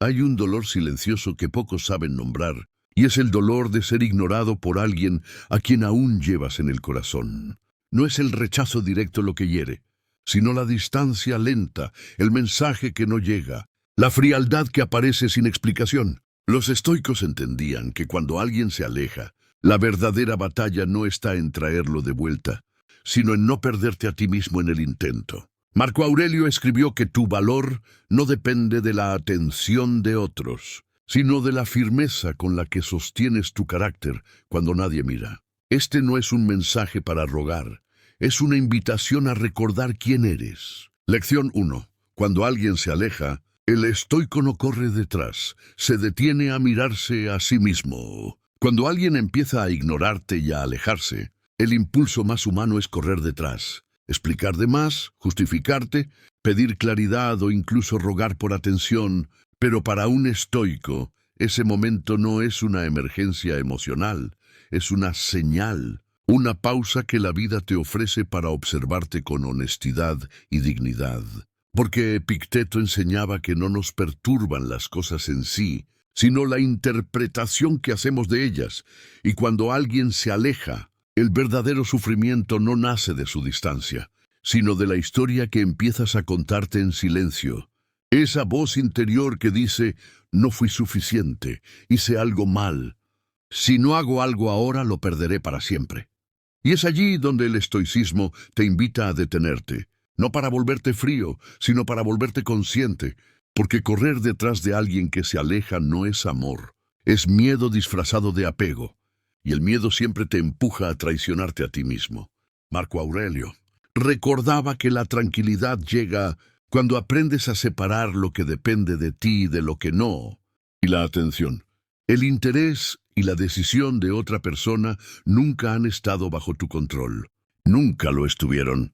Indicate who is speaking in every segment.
Speaker 1: Hay un dolor silencioso que pocos saben nombrar, y es el dolor de ser ignorado por alguien a quien aún llevas en el corazón. No es el rechazo directo lo que hiere, sino la distancia lenta, el mensaje que no llega, la frialdad que aparece sin explicación. Los estoicos entendían que cuando alguien se aleja, la verdadera batalla no está en traerlo de vuelta, sino en no perderte a ti mismo en el intento. Marco Aurelio escribió que tu valor no depende de la atención de otros, sino de la firmeza con la que sostienes tu carácter cuando nadie mira. Este no es un mensaje para rogar, es una invitación a recordar quién eres. Lección 1. Cuando alguien se aleja, el estoico no corre detrás, se detiene a mirarse a sí mismo. Cuando alguien empieza a ignorarte y a alejarse, el impulso más humano es correr detrás. Explicar de más, justificarte, pedir claridad o incluso rogar por atención, pero para un estoico, ese momento no es una emergencia emocional, es una señal, una pausa que la vida te ofrece para observarte con honestidad y dignidad. Porque Epicteto enseñaba que no nos perturban las cosas en sí, sino la interpretación que hacemos de ellas, y cuando alguien se aleja, el verdadero sufrimiento no nace de su distancia, sino de la historia que empiezas a contarte en silencio. Esa voz interior que dice, no fui suficiente, hice algo mal. Si no hago algo ahora, lo perderé para siempre. Y es allí donde el estoicismo te invita a detenerte, no para volverte frío, sino para volverte consciente, porque correr detrás de alguien que se aleja no es amor, es miedo disfrazado de apego. Y el miedo siempre te empuja a traicionarte a ti mismo. Marco Aurelio recordaba que la tranquilidad llega cuando aprendes a separar lo que depende de ti de lo que no. Y la atención, el interés y la decisión de otra persona nunca han estado bajo tu control. Nunca lo estuvieron.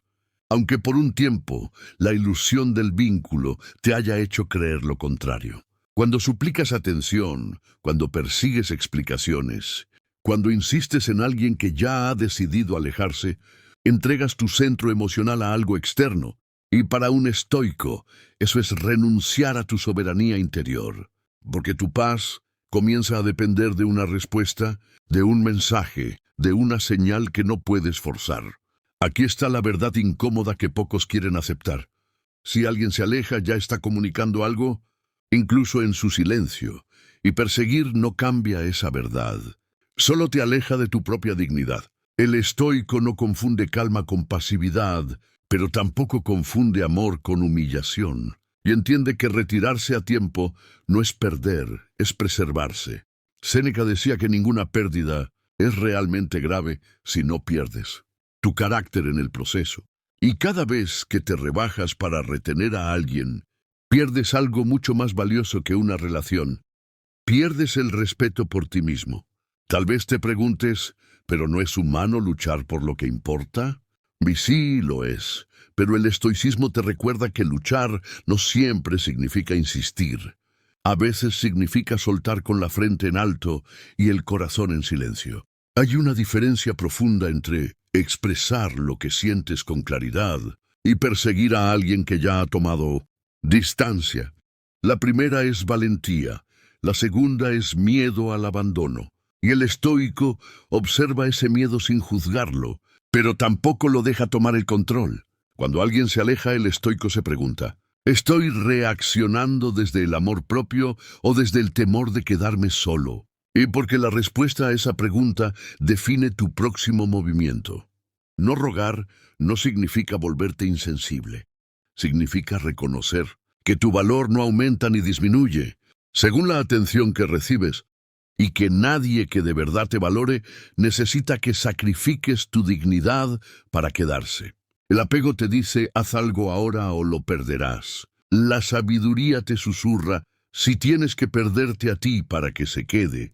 Speaker 1: Aunque por un tiempo la ilusión del vínculo te haya hecho creer lo contrario. Cuando suplicas atención, cuando persigues explicaciones, cuando insistes en alguien que ya ha decidido alejarse, entregas tu centro emocional a algo externo. Y para un estoico, eso es renunciar a tu soberanía interior. Porque tu paz comienza a depender de una respuesta, de un mensaje, de una señal que no puedes forzar. Aquí está la verdad incómoda que pocos quieren aceptar. Si alguien se aleja, ya está comunicando algo, incluso en su silencio, y perseguir no cambia esa verdad. Solo te aleja de tu propia dignidad. El estoico no confunde calma con pasividad, pero tampoco confunde amor con humillación, y entiende que retirarse a tiempo no es perder, es preservarse. Séneca decía que ninguna pérdida es realmente grave si no pierdes tu carácter en el proceso. Y cada vez que te rebajas para retener a alguien, pierdes algo mucho más valioso que una relación. Pierdes el respeto por ti mismo. Tal vez te preguntes, ¿pero no es humano luchar por lo que importa? Y sí lo es, pero el estoicismo te recuerda que luchar no siempre significa insistir. A veces significa soltar con la frente en alto y el corazón en silencio. Hay una diferencia profunda entre expresar lo que sientes con claridad y perseguir a alguien que ya ha tomado distancia. La primera es valentía, la segunda es miedo al abandono. Y el estoico observa ese miedo sin juzgarlo, pero tampoco lo deja tomar el control. Cuando alguien se aleja, el estoico se pregunta, ¿estoy reaccionando desde el amor propio o desde el temor de quedarme solo? Y porque la respuesta a esa pregunta define tu próximo movimiento. No rogar no significa volverte insensible. Significa reconocer que tu valor no aumenta ni disminuye según la atención que recibes, y que nadie que de verdad te valore necesita que sacrifiques tu dignidad para quedarse. El apego te dice, haz algo ahora o lo perderás. La sabiduría te susurra, si tienes que perderte a ti para que se quede,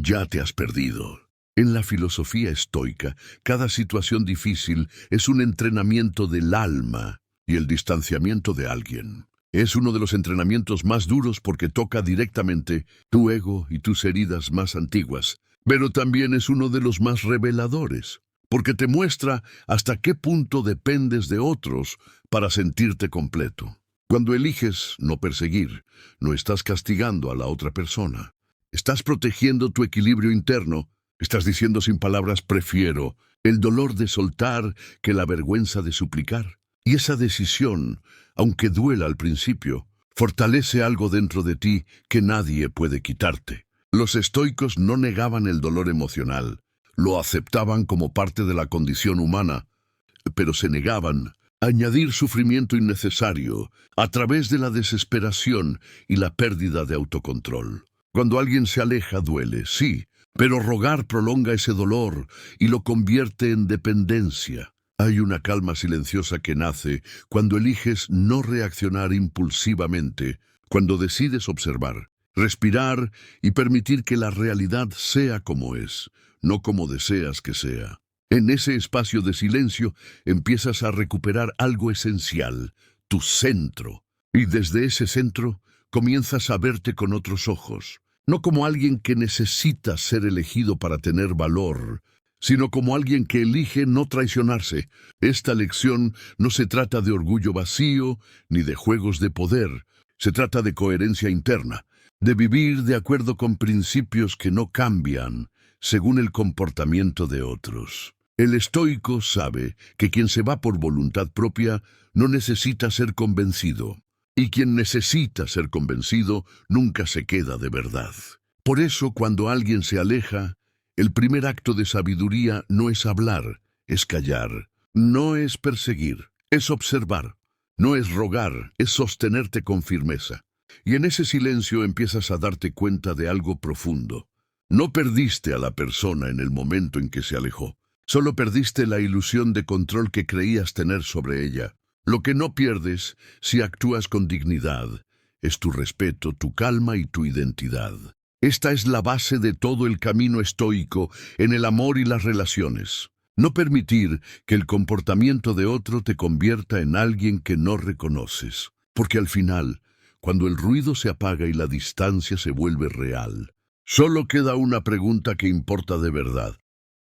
Speaker 1: ya te has perdido. En la filosofía estoica, cada situación difícil es un entrenamiento del alma y el distanciamiento de alguien. Es uno de los entrenamientos más duros porque toca directamente tu ego y tus heridas más antiguas, pero también es uno de los más reveladores, porque te muestra hasta qué punto dependes de otros para sentirte completo. Cuando eliges no perseguir, no estás castigando a la otra persona. Estás protegiendo tu equilibrio interno. Estás diciendo sin palabras: prefiero el dolor de soltar que la vergüenza de suplicar. Y esa decisión, aunque duela al principio, fortalece algo dentro de ti que nadie puede quitarte. Los estoicos no negaban el dolor emocional, lo aceptaban como parte de la condición humana, pero se negaban a añadir sufrimiento innecesario a través de la desesperación y la pérdida de autocontrol. Cuando alguien se aleja duele, sí, pero rogar prolonga ese dolor y lo convierte en dependencia. Hay una calma silenciosa que nace cuando eliges no reaccionar impulsivamente, cuando decides observar, respirar y permitir que la realidad sea como es, no como deseas que sea. En ese espacio de silencio empiezas a recuperar algo esencial, tu centro. Y desde ese centro comienzas a verte con otros ojos, no como alguien que necesita ser elegido para tener valor, sino como alguien que elige no traicionarse. Esta lección no se trata de orgullo vacío ni de juegos de poder. Se trata de coherencia interna, de vivir de acuerdo con principios que no cambian según el comportamiento de otros. El estoico sabe que quien se va por voluntad propia no necesita ser convencido, y quien necesita ser convencido nunca se queda de verdad. Por eso, cuando alguien se aleja, el primer acto de sabiduría no es hablar, es callar. No es perseguir, es observar. No es rogar, es sostenerte con firmeza. Y en ese silencio empiezas a darte cuenta de algo profundo. No perdiste a la persona en el momento en que se alejó. Solo perdiste la ilusión de control que creías tener sobre ella. Lo que no pierdes, si actúas con dignidad, es tu respeto, tu calma y tu identidad. Esta es la base de todo el camino estoico en el amor y las relaciones. No permitir que el comportamiento de otro te convierta en alguien que no reconoces. Porque al final, cuando el ruido se apaga y la distancia se vuelve real, solo queda una pregunta que importa de verdad.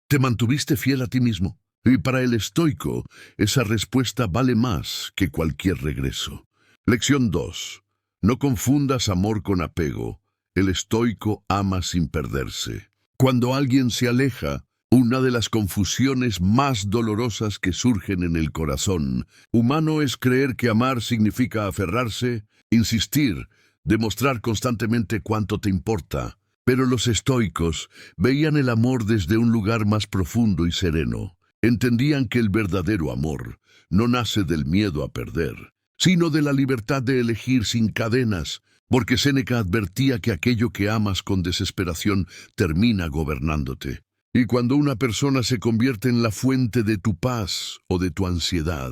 Speaker 1: ¿Te mantuviste fiel a ti mismo? Y para el estoico, esa respuesta vale más que cualquier regreso. Lección 2. No confundas amor con apego. El estoico ama sin perderse. Cuando alguien se aleja, una de las confusiones más dolorosas que surgen en el corazón humano es creer que amar significa aferrarse, insistir, demostrar constantemente cuánto te importa. Pero los estoicos veían el amor desde un lugar más profundo y sereno. Entendían que el verdadero amor no nace del miedo a perder, sino de la libertad de elegir sin cadenas, porque Séneca advertía que aquello que amas con desesperación termina gobernándote. Y cuando una persona se convierte en la fuente de tu paz o de tu ansiedad,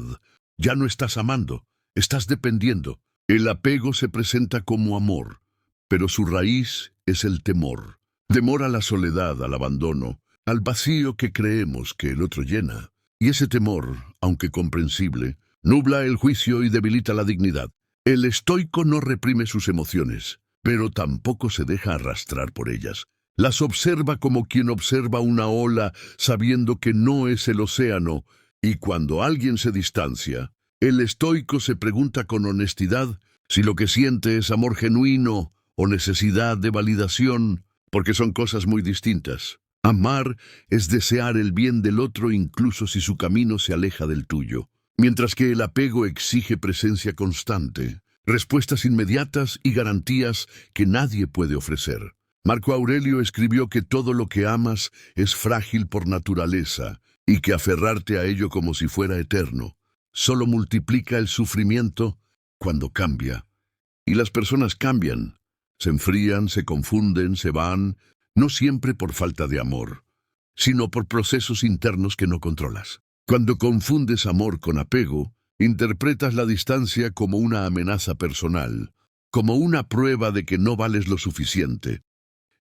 Speaker 1: ya no estás amando, estás dependiendo. El apego se presenta como amor, pero su raíz es el temor. Temor a la soledad, al abandono, al vacío que creemos que el otro llena. Y ese temor, aunque comprensible, nubla el juicio y debilita la dignidad. El estoico no reprime sus emociones, pero tampoco se deja arrastrar por ellas. Las observa como quien observa una ola, sabiendo que no es el océano. Y cuando alguien se distancia, el estoico se pregunta con honestidad si lo que siente es amor genuino o necesidad de validación, porque son cosas muy distintas. Amar es desear el bien del otro incluso si su camino se aleja del tuyo, mientras que el apego exige presencia constante, respuestas inmediatas y garantías que nadie puede ofrecer. Marco Aurelio escribió que todo lo que amas es frágil por naturaleza y que aferrarte a ello como si fuera eterno solo multiplica el sufrimiento cuando cambia. Y las personas cambian. Se enfrían, se confunden, se van, no siempre por falta de amor, sino por procesos internos que no controlas. Cuando confundes amor con apego, interpretas la distancia como una amenaza personal, como una prueba de que no vales lo suficiente,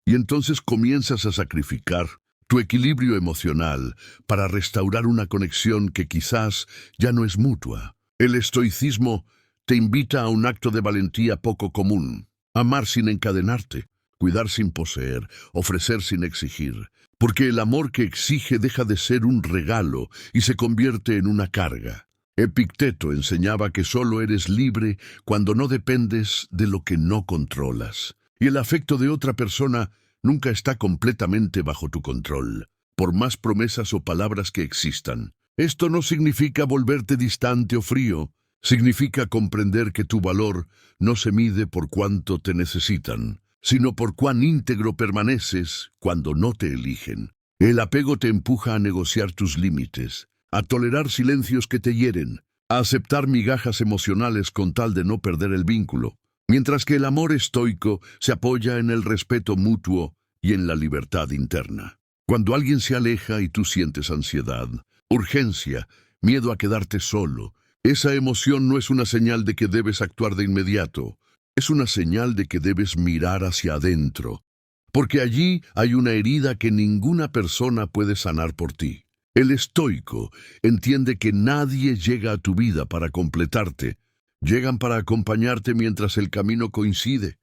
Speaker 1: y entonces comienzas a sacrificar tu equilibrio emocional para restaurar una conexión que quizás ya no es mutua. El estoicismo te invita a un acto de valentía poco común. Amar sin encadenarte, cuidar sin poseer, ofrecer sin exigir. Porque el amor que exige deja de ser un regalo y se convierte en una carga. Epicteto enseñaba que solo eres libre cuando no dependes de lo que no controlas. Y el afecto de otra persona nunca está completamente bajo tu control, por más promesas o palabras que existan. Esto no significa volverte distante o frío, significa comprender que tu valor no se mide por cuánto te necesitan, sino por cuán íntegro permaneces cuando no te eligen. El apego te empuja a negociar tus límites, a tolerar silencios que te hieren, a aceptar migajas emocionales con tal de no perder el vínculo, mientras que el amor estoico se apoya en el respeto mutuo y en la libertad interna. Cuando alguien se aleja y tú sientes ansiedad, urgencia, miedo a quedarte solo, esa emoción no es una señal de que debes actuar de inmediato, es una señal de que debes mirar hacia adentro, porque allí hay una herida que ninguna persona puede sanar por ti. El estoico entiende que nadie llega a tu vida para completarte, llegan para acompañarte mientras el camino coincide,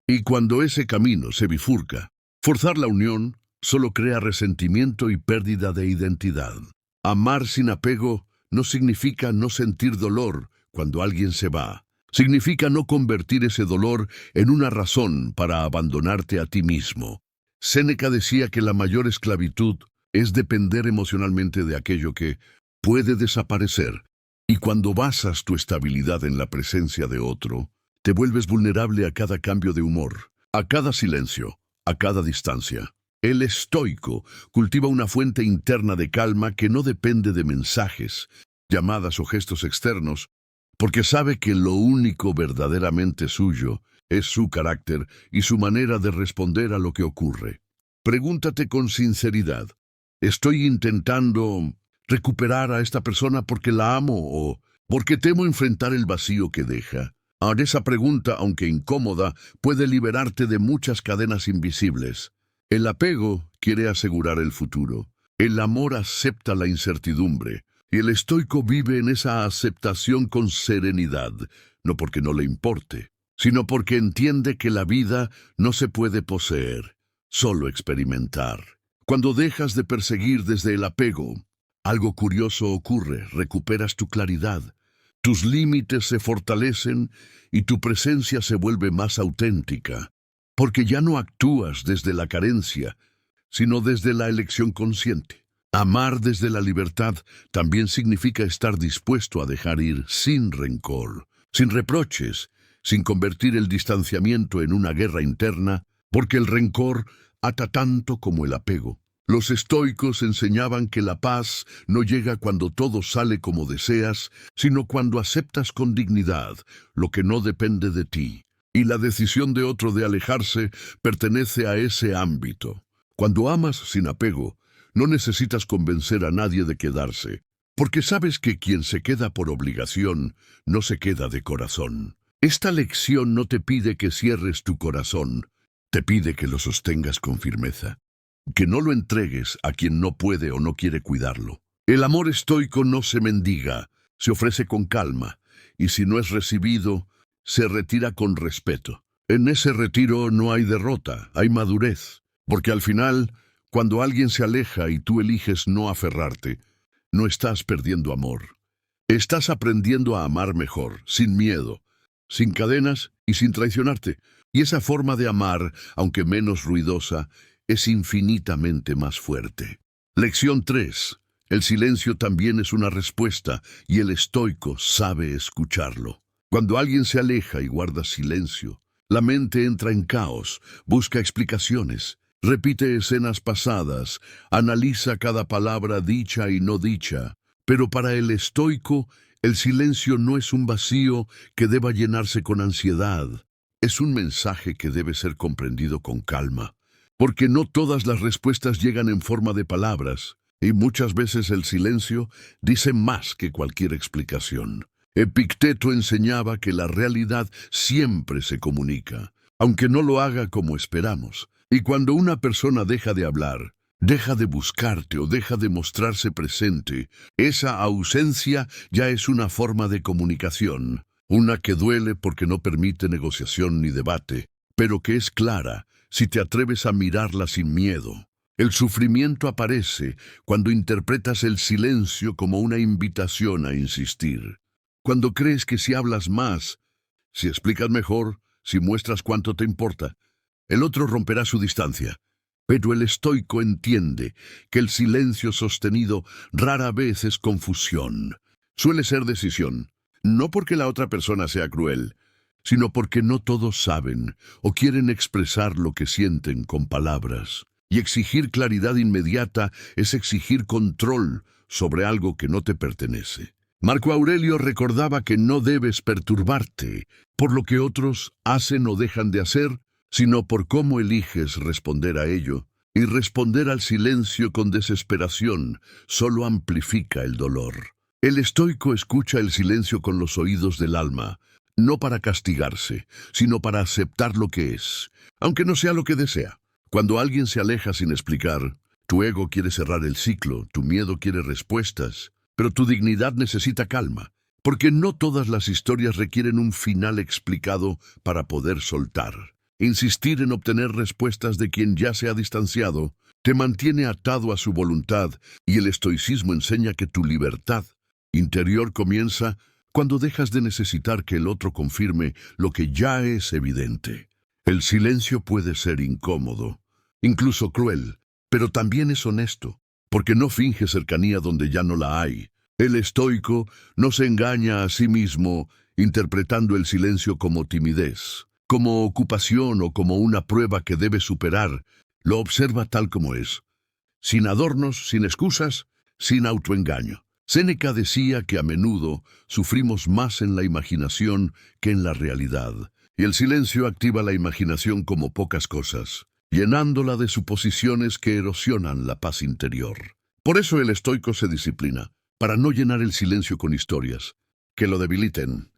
Speaker 1: y cuando ese camino se bifurca, forzar la unión solo crea resentimiento y pérdida de identidad. Amar sin apego no significa no sentir dolor cuando alguien se va. Significa no convertir ese dolor en una razón para abandonarte a ti mismo. Séneca decía que la mayor esclavitud es depender emocionalmente de aquello que puede desaparecer. Y cuando basas tu estabilidad en la presencia de otro, te vuelves vulnerable a cada cambio de humor, a cada silencio, a cada distancia. El estoico cultiva una fuente interna de calma que no depende de mensajes, llamadas o gestos externos, porque sabe que lo único verdaderamente suyo es su carácter y su manera de responder a lo que ocurre. Pregúntate con sinceridad, ¿estoy intentando recuperar a esta persona porque la amo o porque temo enfrentar el vacío que deja? Ahora, esa pregunta, aunque incómoda, puede liberarte de muchas cadenas invisibles. El apego quiere asegurar el futuro. El amor acepta la incertidumbre. Y el estoico vive en esa aceptación con serenidad, no porque no le importe, sino porque entiende que la vida no se puede poseer, solo experimentar. Cuando dejas de perseguir desde el apego, algo curioso ocurre, recuperas tu claridad, tus límites se fortalecen y tu presencia se vuelve más auténtica, porque ya no actúas desde la carencia, sino desde la elección consciente. Amar desde la libertad también significa estar dispuesto a dejar ir sin rencor, sin reproches, sin convertir el distanciamiento en una guerra interna, porque el rencor ata tanto como el apego. Los estoicos enseñaban que la paz no llega cuando todo sale como deseas, sino cuando aceptas con dignidad lo que no depende de ti, y la decisión de otro de alejarse pertenece a ese ámbito. Cuando amas sin apego, no necesitas convencer a nadie de quedarse, porque sabes que quien se queda por obligación no se queda de corazón. Esta lección no te pide que cierres tu corazón, te pide que lo sostengas con firmeza, que no lo entregues a quien no puede o no quiere cuidarlo. El amor estoico no se mendiga, se ofrece con calma, y si no es recibido, se retira con respeto. En ese retiro no hay derrota, hay madurez, porque al final, cuando alguien se aleja y tú eliges no aferrarte, no estás perdiendo amor. Estás aprendiendo a amar mejor, sin miedo, sin cadenas y sin traicionarte. Y esa forma de amar, aunque menos ruidosa, es infinitamente más fuerte. Lección 3. El silencio también es una respuesta y el estoico sabe escucharlo. Cuando alguien se aleja y guarda silencio, la mente entra en caos, busca explicaciones, repite escenas pasadas, analiza cada palabra dicha y no dicha. Pero para el estoico, el silencio no es un vacío que deba llenarse con ansiedad. Es un mensaje que debe ser comprendido con calma, porque no todas las respuestas llegan en forma de palabras, y muchas veces el silencio dice más que cualquier explicación. Epicteto enseñaba que la realidad siempre se comunica, aunque no lo haga como esperamos. Y cuando una persona deja de hablar, deja de buscarte o deja de mostrarse presente, esa ausencia ya es una forma de comunicación, una que duele porque no permite negociación ni debate, pero que es clara si te atreves a mirarla sin miedo. El sufrimiento aparece cuando interpretas el silencio como una invitación a insistir. Cuando crees que si hablas más, si explicas mejor, si muestras cuánto te importa, el otro romperá su distancia. Pero el estoico entiende que el silencio sostenido rara vez es confusión. Suele ser decisión, no porque la otra persona sea cruel, sino porque no todos saben o quieren expresar lo que sienten con palabras. Y exigir claridad inmediata es exigir control sobre algo que no te pertenece. Marco Aurelio recordaba que no debes perturbarte por lo que otros hacen o dejan de hacer, sino por cómo eliges responder a ello. Y responder al silencio con desesperación solo amplifica el dolor. El estoico escucha el silencio con los oídos del alma, no para castigarse, sino para aceptar lo que es, aunque no sea lo que desea. Cuando alguien se aleja sin explicar, tu ego quiere cerrar el ciclo, tu miedo quiere respuestas, pero tu dignidad necesita calma, porque no todas las historias requieren un final explicado para poder soltar. Insistir en obtener respuestas de quien ya se ha distanciado te mantiene atado a su voluntad, y el estoicismo enseña que tu libertad interior comienza cuando dejas de necesitar que el otro confirme lo que ya es evidente. El silencio puede ser incómodo, incluso cruel, pero también es honesto, porque no finge cercanía donde ya no la hay. El estoico no se engaña a sí mismo interpretando el silencio como timidez, como ocupación o como una prueba que debe superar. Lo observa tal como es, sin adornos, sin excusas, sin autoengaño. Séneca decía que a menudo sufrimos más en la imaginación que en la realidad, y el silencio activa la imaginación como pocas cosas, llenándola de suposiciones que erosionan la paz interior. Por eso el estoico se disciplina, para no llenar el silencio con historias que lo debiliten,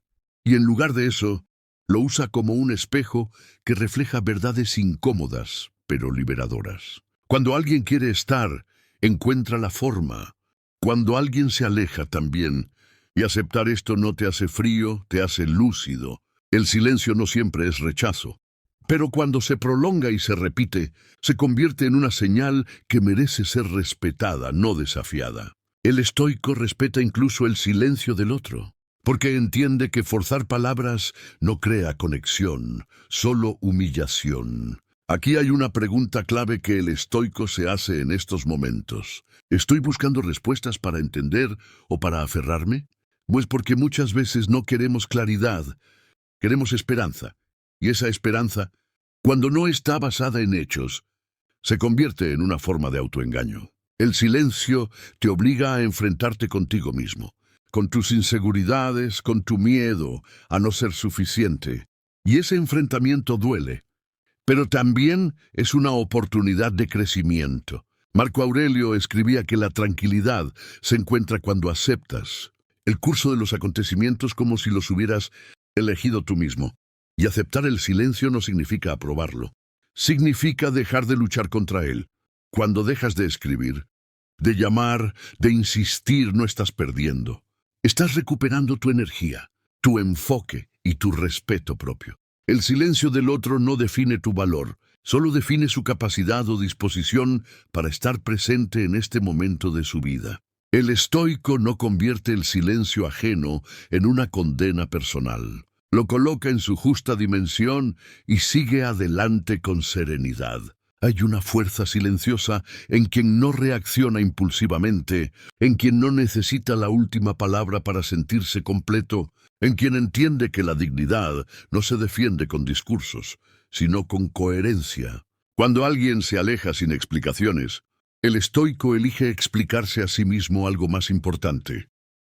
Speaker 1: y en lugar de eso, lo usa como un espejo que refleja verdades incómodas, pero liberadoras. Cuando alguien quiere estar, encuentra la forma. Cuando alguien se aleja también, y aceptar esto no te hace frío, te hace lúcido. El silencio no siempre es rechazo, pero cuando se prolonga y se repite, se convierte en una señal que merece ser respetada, no desafiada. El estoico respeta incluso el silencio del otro, porque entiende que forzar palabras no crea conexión, solo humillación. Aquí hay una pregunta clave que el estoico se hace en estos momentos. ¿Estoy buscando respuestas para entender o para aferrarme? Pues porque muchas veces no queremos claridad, queremos esperanza. Y esa esperanza, cuando no está basada en hechos, se convierte en una forma de autoengaño. El silencio te obliga a enfrentarte contigo mismo, con tus inseguridades, con tu miedo a no ser suficiente. Y ese enfrentamiento duele, pero también es una oportunidad de crecimiento. Marco Aurelio escribía que la tranquilidad se encuentra cuando aceptas el curso de los acontecimientos como si los hubieras elegido tú mismo. Y aceptar el silencio no significa aprobarlo. Significa dejar de luchar contra él. Cuando dejas de escribir, de llamar, de insistir, no estás perdiendo. Estás recuperando tu energía, tu enfoque y tu respeto propio. El silencio del otro no define tu valor, solo define su capacidad o disposición para estar presente en este momento de su vida. El estoico no convierte el silencio ajeno en una condena personal. Lo coloca en su justa dimensión y sigue adelante con serenidad. Hay una fuerza silenciosa en quien no reacciona impulsivamente, en quien no necesita la última palabra para sentirse completo, en quien entiende que la dignidad no se defiende con discursos, sino con coherencia. Cuando alguien se aleja sin explicaciones, el estoico elige explicarse a sí mismo algo más importante,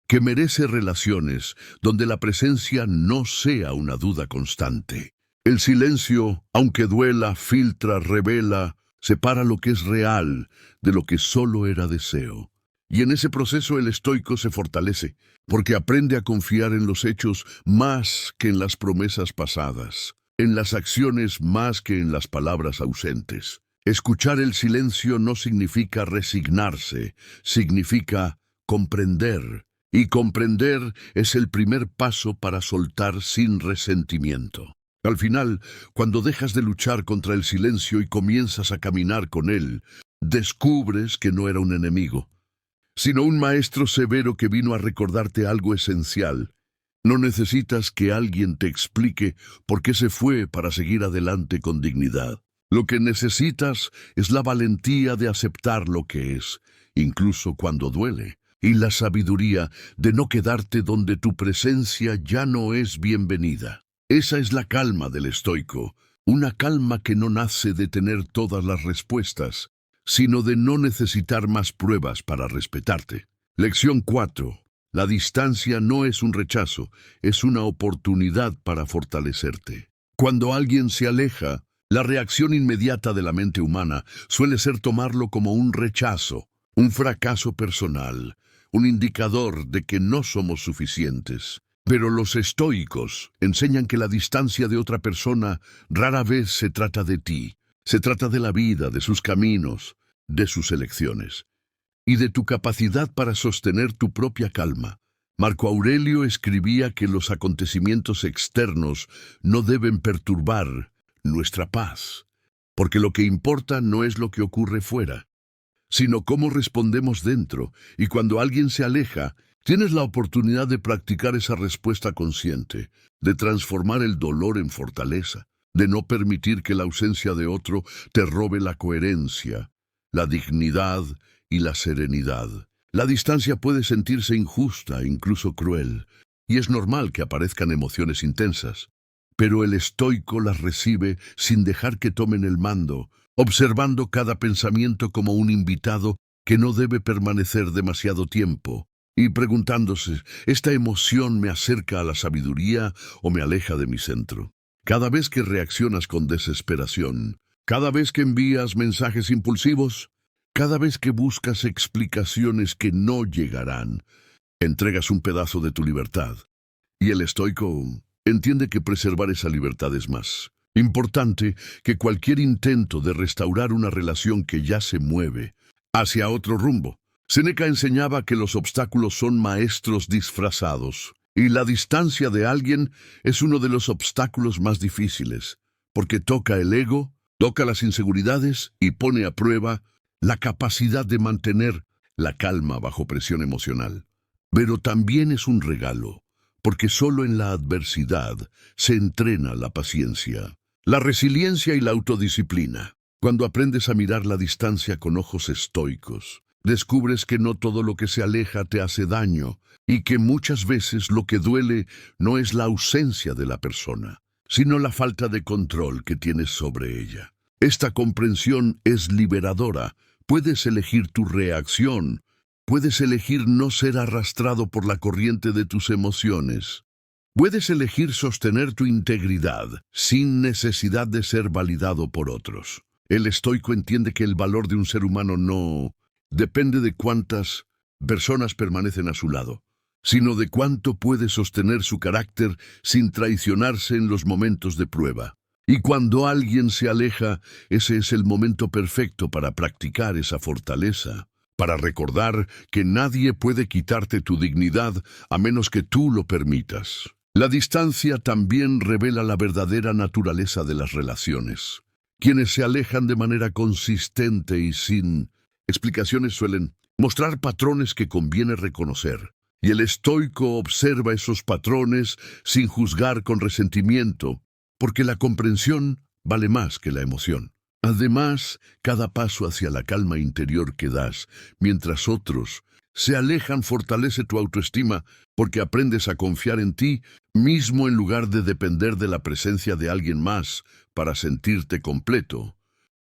Speaker 1: que merece relaciones donde la presencia no sea una duda constante. El silencio, aunque duela, filtra, revela, separa lo que es real de lo que solo era deseo. Y en ese proceso el estoico se fortalece, porque aprende a confiar en los hechos más que en las promesas pasadas, en las acciones más que en las palabras ausentes. Escuchar el silencio no significa resignarse, significa comprender. Y comprender es el primer paso para soltar sin resentimiento. Al final, cuando dejas de luchar contra el silencio y comienzas a caminar con él, descubres que no era un enemigo, sino un maestro severo que vino a recordarte algo esencial. No necesitas que alguien te explique por qué se fue para seguir adelante con dignidad. Lo que necesitas es la valentía de aceptar lo que es, incluso cuando duele, y la sabiduría de no quedarte donde tu presencia ya no es bienvenida. Esa es la calma del estoico, una calma que no nace de tener todas las respuestas, sino de no necesitar más pruebas para respetarte. Lección 4. La distancia no es un rechazo, es una oportunidad para fortalecerte. Cuando alguien se aleja, la reacción inmediata de la mente humana suele ser tomarlo como un rechazo, un fracaso personal, un indicador de que no somos suficientes. Pero los estoicos enseñan que la distancia de otra persona rara vez se trata de ti. Se trata de la vida, de sus caminos, de sus elecciones, y de tu capacidad para sostener tu propia calma. Marco Aurelio escribía que los acontecimientos externos no deben perturbar nuestra paz, porque lo que importa no es lo que ocurre fuera, sino cómo respondemos dentro, y cuando alguien se aleja, tienes la oportunidad de practicar esa respuesta consciente, de transformar el dolor en fortaleza, de no permitir que la ausencia de otro te robe la coherencia, la dignidad y la serenidad. La distancia puede sentirse injusta, incluso cruel, y es normal que aparezcan emociones intensas, pero el estoico las recibe sin dejar que tomen el mando, observando cada pensamiento como un invitado que no debe permanecer demasiado tiempo, y preguntándose, ¿esta emoción me acerca a la sabiduría o me aleja de mi centro? Cada vez que reaccionas con desesperación, cada vez que envías mensajes impulsivos, cada vez que buscas explicaciones que no llegarán, entregas un pedazo de tu libertad. Y el estoico entiende que preservar esa libertad es más importante que cualquier intento de restaurar una relación que ya se mueve hacia otro rumbo. Séneca enseñaba que los obstáculos son maestros disfrazados, y la distancia de alguien es uno de los obstáculos más difíciles, porque toca el ego, toca las inseguridades y pone a prueba la capacidad de mantener la calma bajo presión emocional. Pero también es un regalo, porque solo en la adversidad se entrena la paciencia, la resiliencia y la autodisciplina. Cuando aprendes a mirar la distancia con ojos estoicos, descubres que no todo lo que se aleja te hace daño, y que muchas veces lo que duele no es la ausencia de la persona, sino la falta de control que tienes sobre ella. Esta comprensión es liberadora. Puedes elegir tu reacción, puedes elegir no ser arrastrado por la corriente de tus emociones. Puedes elegir sostener tu integridad sin necesidad de ser validado por otros. El estoico entiende que el valor de un ser humano no depende de cuántas personas permanecen a su lado, sino de cuánto puede sostener su carácter sin traicionarse en los momentos de prueba. Y cuando alguien se aleja, ese es el momento perfecto para practicar esa fortaleza, para recordar que nadie puede quitarte tu dignidad a menos que tú lo permitas. La distancia también revela la verdadera naturaleza de las relaciones. Quienes se alejan de manera consistente y sin explicaciones suelen mostrar patrones que conviene reconocer. Y el estoico observa esos patrones sin juzgar con resentimiento, porque la comprensión vale más que la emoción. Además, cada paso hacia la calma interior que das, mientras otros se alejan, fortalece tu autoestima, porque aprendes a confiar en ti mismo en lugar de depender de la presencia de alguien más para sentirte completo.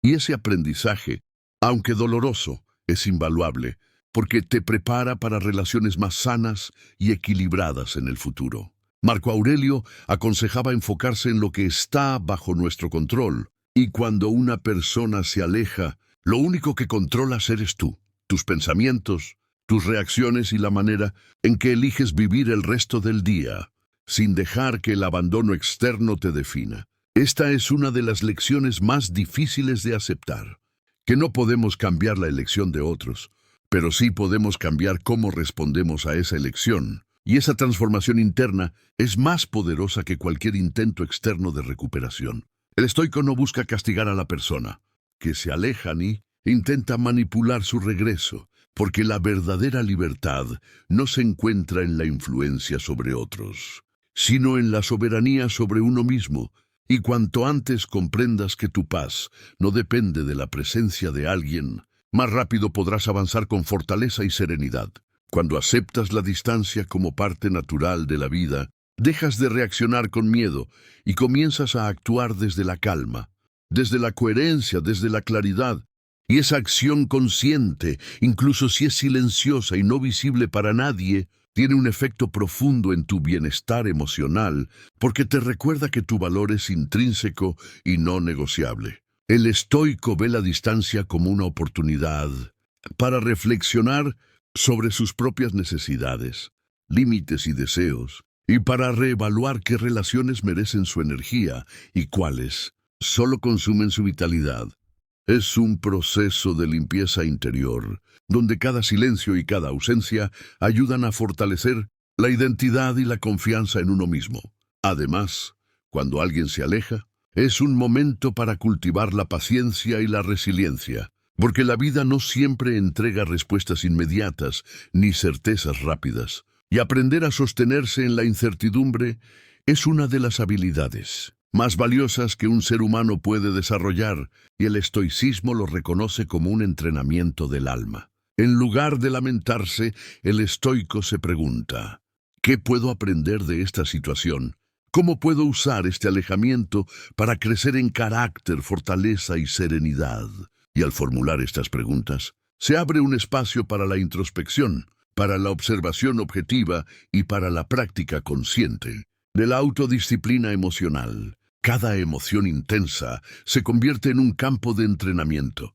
Speaker 1: Y ese aprendizaje, aunque doloroso, es invaluable, porque te prepara para relaciones más sanas y equilibradas en el futuro. Marco Aurelio aconsejaba enfocarse en lo que está bajo nuestro control, y cuando una persona se aleja, lo único que controlas eres tú, tus pensamientos, tus reacciones y la manera en que eliges vivir el resto del día, sin dejar que el abandono externo te defina. Esta es una de las lecciones más difíciles de aceptar, que no podemos cambiar la elección de otros, pero sí podemos cambiar cómo respondemos a esa elección. Y esa transformación interna es más poderosa que cualquier intento externo de recuperación. El estoico no busca castigar a la persona que se aleja ni Intenta manipular su regreso, porque la verdadera libertad no se encuentra en la influencia sobre otros, sino en la soberanía sobre uno mismo. Y cuanto antes comprendas que tu paz no depende de la presencia de alguien, más rápido podrás avanzar con fortaleza y serenidad. Cuando aceptas la distancia como parte natural de la vida, dejas de reaccionar con miedo y comienzas a actuar desde la calma, desde la coherencia, desde la claridad. Y esa acción consciente, incluso si es silenciosa y no visible para nadie, tiene un efecto profundo en tu bienestar emocional, porque te recuerda que tu valor es intrínseco y no negociable. El estoico ve la distancia como una oportunidad para reflexionar sobre sus propias necesidades, límites y deseos, y para reevaluar qué relaciones merecen su energía y cuáles solo consumen su vitalidad. Es un proceso de limpieza interior, donde cada silencio y cada ausencia ayudan a fortalecer la identidad y la confianza en uno mismo. Además, cuando alguien se aleja, es un momento para cultivar la paciencia y la resiliencia, porque la vida no siempre entrega respuestas inmediatas ni certezas rápidas, y aprender a sostenerse en la incertidumbre es una de las habilidades más valiosas que un ser humano puede desarrollar, y el estoicismo lo reconoce como un entrenamiento del alma. En lugar de lamentarse, el estoico se pregunta: ¿qué puedo aprender de esta situación? ¿Cómo puedo usar este alejamiento para crecer en carácter, fortaleza y serenidad? Y al formular estas preguntas, se abre un espacio para la introspección, para la observación objetiva y para la práctica consciente de la autodisciplina emocional. Cada emoción intensa se convierte en un campo de entrenamiento.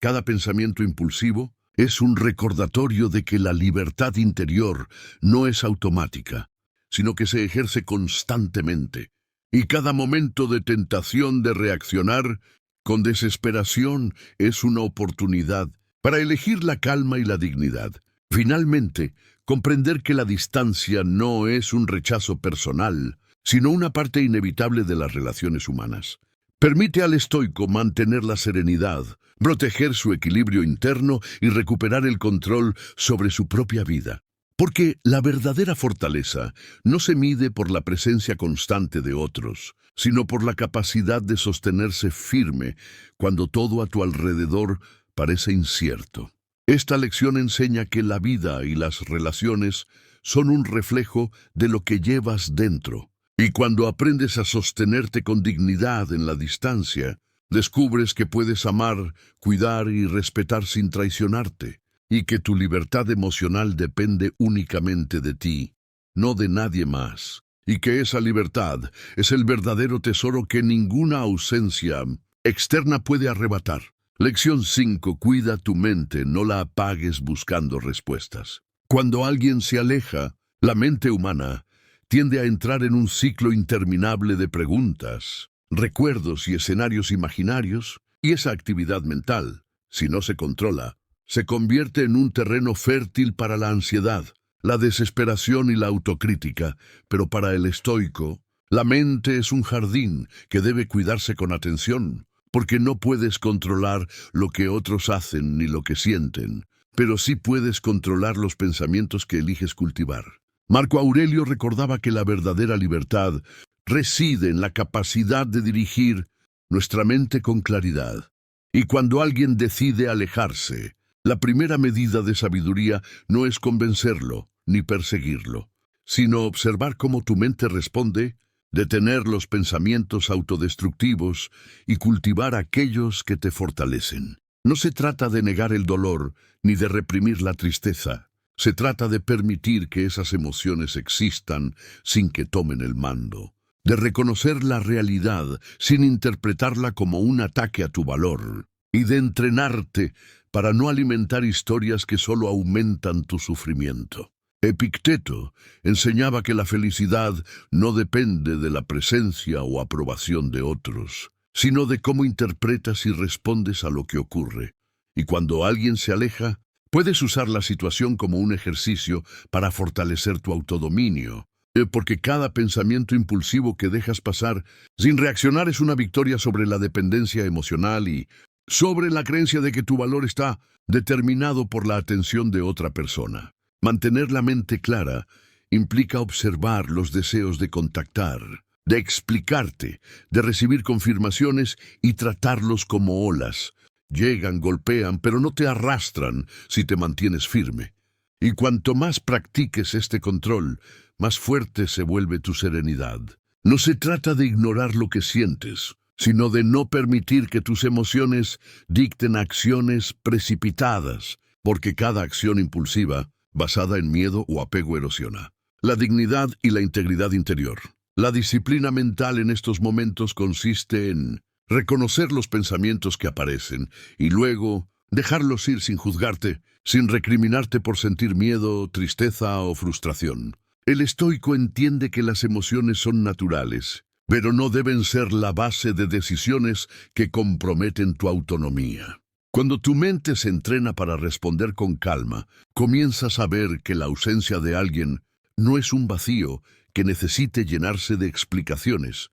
Speaker 1: Cada pensamiento impulsivo es un recordatorio de que la libertad interior no es automática, sino que se ejerce constantemente. Y cada momento de tentación de reaccionar con desesperación es una oportunidad para elegir la calma y la dignidad. Finalmente, comprender que la distancia no es un rechazo personal, sino una parte inevitable de las relaciones humanas. Permite al estoico mantener la serenidad, proteger su equilibrio interno y recuperar el control sobre su propia vida. Porque la verdadera fortaleza no se mide por la presencia constante de otros, sino por la capacidad de sostenerse firme cuando todo a tu alrededor parece incierto. Esta lección enseña que la vida y las relaciones son un reflejo de lo que llevas dentro. Y cuando aprendes a sostenerte con dignidad en la distancia, descubres que puedes amar, cuidar y respetar sin traicionarte, y que tu libertad emocional depende únicamente de ti, no de nadie más, y que esa libertad es el verdadero tesoro que ninguna ausencia externa puede arrebatar. Lección 5. Cuida tu mente, no la apagues buscando respuestas. Cuando alguien se aleja, la mente humana tiende a entrar en un ciclo interminable de preguntas, recuerdos y escenarios imaginarios, y esa actividad mental, si no se controla, se convierte en un terreno fértil para la ansiedad, la desesperación y la autocrítica. Pero para el estoico, la mente es un jardín que debe cuidarse con atención, porque no puedes controlar lo que otros hacen ni lo que sienten, pero sí puedes controlar los pensamientos que eliges cultivar. Marco Aurelio recordaba que la verdadera libertad reside en la capacidad de dirigir nuestra mente con claridad. Y cuando alguien decide alejarse, la primera medida de sabiduría no es convencerlo ni perseguirlo, sino observar cómo tu mente responde, detener los pensamientos autodestructivos y cultivar aquellos que te fortalecen. No se trata de negar el dolor ni de reprimir la tristeza. Se trata de permitir que esas emociones existan sin que tomen el mando, de reconocer la realidad sin interpretarla como un ataque a tu valor, y de entrenarte para no alimentar historias que solo aumentan tu sufrimiento. Epicteto enseñaba que la felicidad no depende de la presencia o aprobación de otros, sino de cómo interpretas y respondes a lo que ocurre. Y cuando alguien se aleja, puedes usar la situación como un ejercicio para fortalecer tu autodominio, porque cada pensamiento impulsivo que dejas pasar sin reaccionar es una victoria sobre la dependencia emocional y sobre la creencia de que tu valor está determinado por la atención de otra persona. Mantener la mente clara implica observar los deseos de contactar, de explicarte, de recibir confirmaciones y tratarlos como olas. Llegan, golpean, pero no te arrastran si te mantienes firme. Y cuanto más practiques este control, más fuerte se vuelve tu serenidad. No se trata de ignorar lo que sientes, sino de no permitir que tus emociones dicten acciones precipitadas, porque cada acción impulsiva, basada en miedo o apego, erosiona la dignidad y la integridad interior. La disciplina mental en estos momentos consiste en reconocer los pensamientos que aparecen y luego dejarlos ir sin juzgarte, sin recriminarte por sentir miedo, tristeza o frustración. El estoico entiende que las emociones son naturales, pero no deben ser la base de decisiones que comprometen tu autonomía. Cuando tu mente se entrena para responder con calma, comienzas a ver que la ausencia de alguien no es un vacío que necesite llenarse de explicaciones,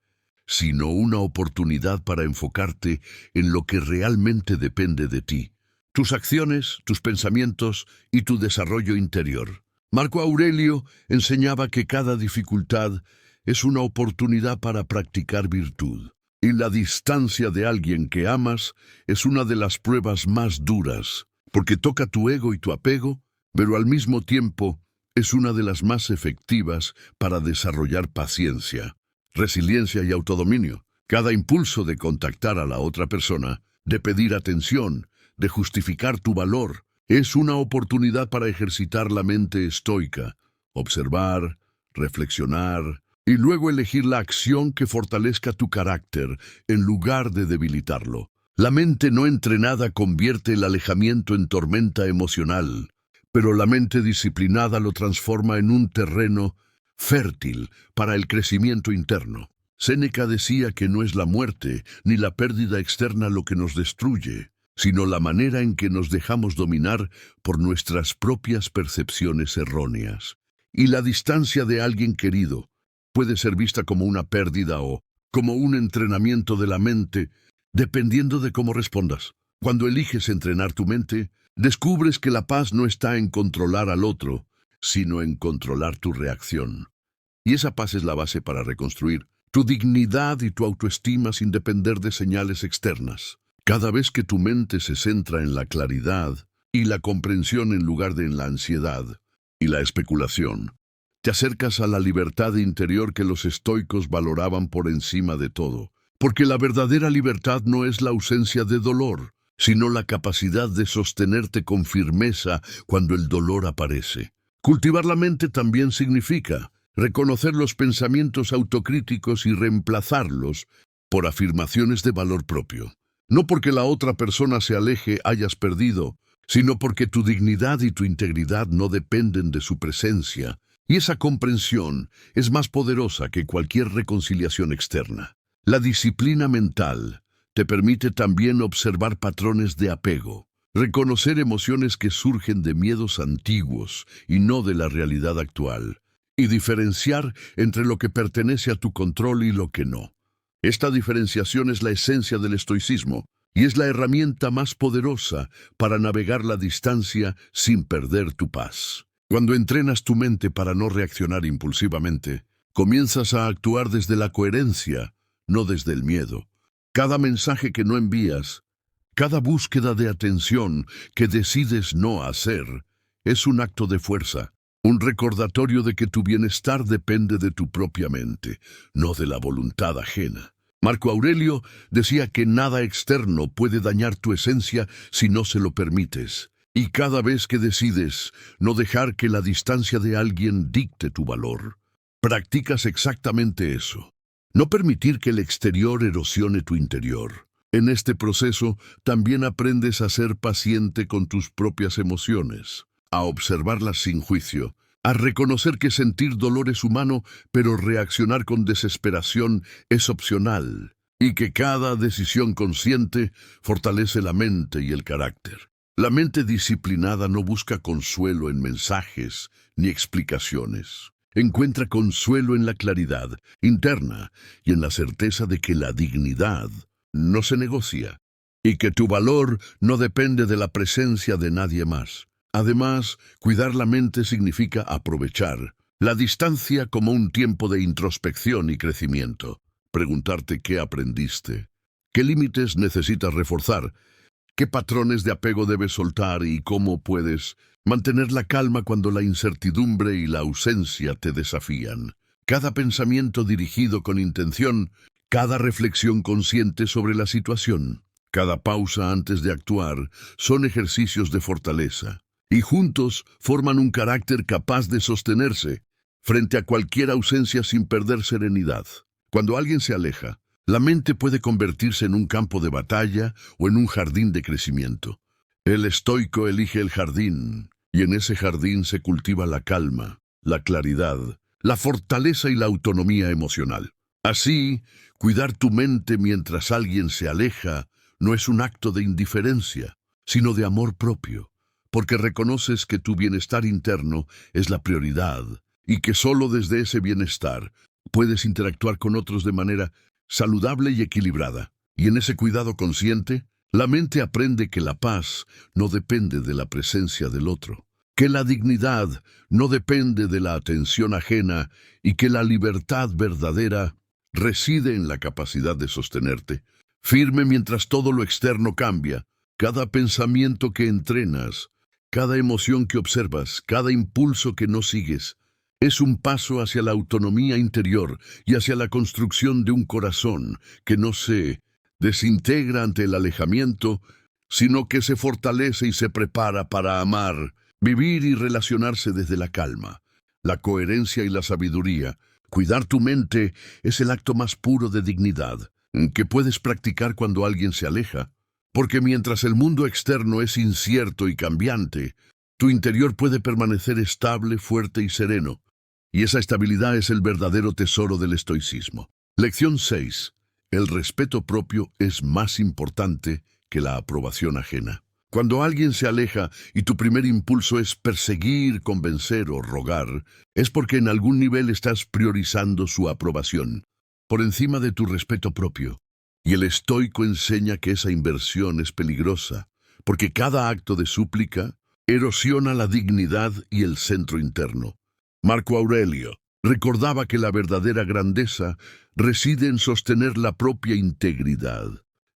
Speaker 1: sino una oportunidad para enfocarte en lo que realmente depende de ti, tus acciones, tus pensamientos y tu desarrollo interior. Marco Aurelio enseñaba que cada dificultad es una oportunidad para practicar virtud, y la distancia de alguien que amas es una de las pruebas más duras, porque toca tu ego y tu apego, pero al mismo tiempo es una de las más efectivas para desarrollar paciencia, resiliencia y autodominio. Cada impulso de contactar a la otra persona, de pedir atención, de justificar tu valor, es una oportunidad para ejercitar la mente estoica, observar, reflexionar y luego elegir la acción que fortalezca tu carácter en lugar de debilitarlo. La mente no entrenada convierte el alejamiento en tormenta emocional, pero la mente disciplinada lo transforma en un terreno fértil para el crecimiento interno. Séneca decía que no es la muerte ni la pérdida externa lo que nos destruye, sino la manera en que nos dejamos dominar por nuestras propias percepciones erróneas. Y la distancia de alguien querido puede ser vista como una pérdida o como un entrenamiento de la mente, dependiendo de cómo respondas. Cuando eliges entrenar tu mente, descubres que la paz no está en controlar al otro, sino en controlar tu reacción. Y esa paz es la base para reconstruir tu dignidad y tu autoestima sin depender de señales externas. Cada vez que tu mente se centra en la claridad y la comprensión en lugar de en la ansiedad y la especulación, te acercas a la libertad interior que los estoicos valoraban por encima de todo. Porque la verdadera libertad no es la ausencia de dolor, sino la capacidad de sostenerte con firmeza cuando el dolor aparece. Cultivar la mente también significa reconocer los pensamientos autocríticos y reemplazarlos por afirmaciones de valor propio. No porque la otra persona se aleje hayas perdido, sino porque tu dignidad y tu integridad no dependen de su presencia, y esa comprensión es más poderosa que cualquier reconciliación externa. La disciplina mental te permite también observar patrones de apego, reconocer emociones que surgen de miedos antiguos y no de la realidad actual, y diferenciar entre lo que pertenece a tu control y lo que no. Esta diferenciación es la esencia del estoicismo y es la herramienta más poderosa para navegar la distancia sin perder tu paz. Cuando entrenas tu mente para no reaccionar impulsivamente, comienzas a actuar desde la coherencia, no desde el miedo. Cada mensaje que no envías, cada búsqueda de atención que decides no hacer, es un acto de fuerza, un recordatorio de que tu bienestar depende de tu propia mente, no de la voluntad ajena. Marco Aurelio decía que nada externo puede dañar tu esencia si no se lo permites. Y cada vez que decides no dejar que la distancia de alguien dicte tu valor, practicas exactamente eso. No permitir que el exterior erosione tu interior. En este proceso también aprendes a ser paciente con tus propias emociones, a observarlas sin juicio, a reconocer que sentir dolor es humano, pero reaccionar con desesperación es opcional, y que cada decisión consciente fortalece la mente y el carácter. La mente disciplinada no busca consuelo en mensajes ni explicaciones. Encuentra consuelo en la claridad interna y en la certeza de que la dignidad no se negocia, y que tu valor no depende de la presencia de nadie más. Además, cuidar la mente significa aprovechar la distancia como un tiempo de introspección y crecimiento. Preguntarte qué aprendiste, qué límites necesitas reforzar, qué patrones de apego debes soltar y cómo puedes mantener la calma cuando la incertidumbre y la ausencia te desafían. Cada pensamiento dirigido con intención, cada reflexión consciente sobre la situación, cada pausa antes de actuar, son ejercicios de fortaleza, y juntos forman un carácter capaz de sostenerse frente a cualquier ausencia sin perder serenidad. Cuando alguien se aleja, la mente puede convertirse en un campo de batalla o en un jardín de crecimiento. El estoico elige el jardín, y en ese jardín se cultiva la calma, la claridad, la fortaleza y la autonomía emocional. Así, cuidar tu mente mientras alguien se aleja no es un acto de indiferencia, sino de amor propio, porque reconoces que tu bienestar interno es la prioridad y que solo desde ese bienestar puedes interactuar con otros de manera saludable y equilibrada. Y en ese cuidado consciente, la mente aprende que la paz no depende de la presencia del otro, que la dignidad no depende de la atención ajena y que la libertad verdadera reside en la capacidad de sostenerte, firme mientras todo lo externo cambia. Cada pensamiento que entrenas, cada emoción que observas, cada impulso que no sigues, es un paso hacia la autonomía interior y hacia la construcción de un corazón que no se desintegra ante el alejamiento, sino que se fortalece y se prepara para amar, vivir y relacionarse desde la calma, la coherencia y la sabiduría. Cuidar tu mente es el acto más puro de dignidad que puedes practicar cuando alguien se aleja, porque mientras el mundo externo es incierto y cambiante, tu interior puede permanecer estable, fuerte y sereno. Y esa estabilidad es el verdadero tesoro del estoicismo. Lección 6. El respeto propio es más importante que la aprobación ajena. Cuando alguien se aleja y tu primer impulso es perseguir, convencer o rogar, es porque en algún nivel estás priorizando su aprobación por encima de tu respeto propio. Y el estoico enseña que esa inversión es peligrosa, porque cada acto de súplica erosiona la dignidad y el centro interno. Marco Aurelio recordaba que la verdadera grandeza reside en sostener la propia integridad,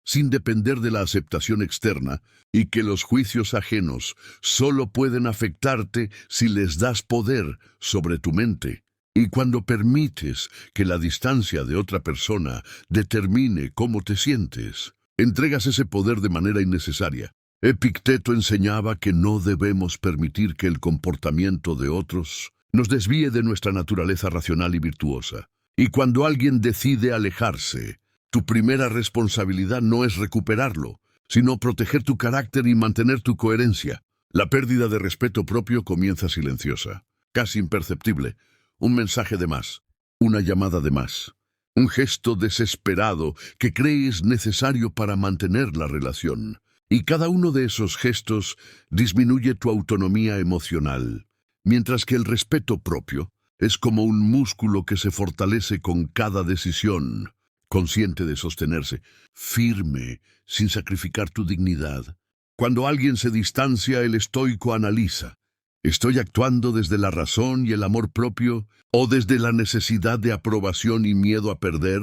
Speaker 1: sin depender de la aceptación externa, y que los juicios ajenos solo pueden afectarte si les das poder sobre tu mente. Y cuando permites que la distancia de otra persona determine cómo te sientes, entregas ese poder de manera innecesaria. Epicteto enseñaba que no debemos permitir que el comportamiento de otros nos desvíe de nuestra naturaleza racional y virtuosa. Y cuando alguien decide alejarse, tu primera responsabilidad no es recuperarlo, sino proteger tu carácter y mantener tu coherencia. La pérdida de respeto propio comienza silenciosa, casi imperceptible. Un mensaje de más, una llamada de más, un gesto desesperado que crees necesario para mantener la relación. Y cada uno de esos gestos disminuye tu autonomía emocional, mientras que el respeto propio es como un músculo que se fortalece con cada decisión, consciente de sostenerse, firme, sin sacrificar tu dignidad. Cuando alguien se distancia, el estoico analiza: ¿estoy actuando desde la razón y el amor propio o desde la necesidad de aprobación y miedo a perder?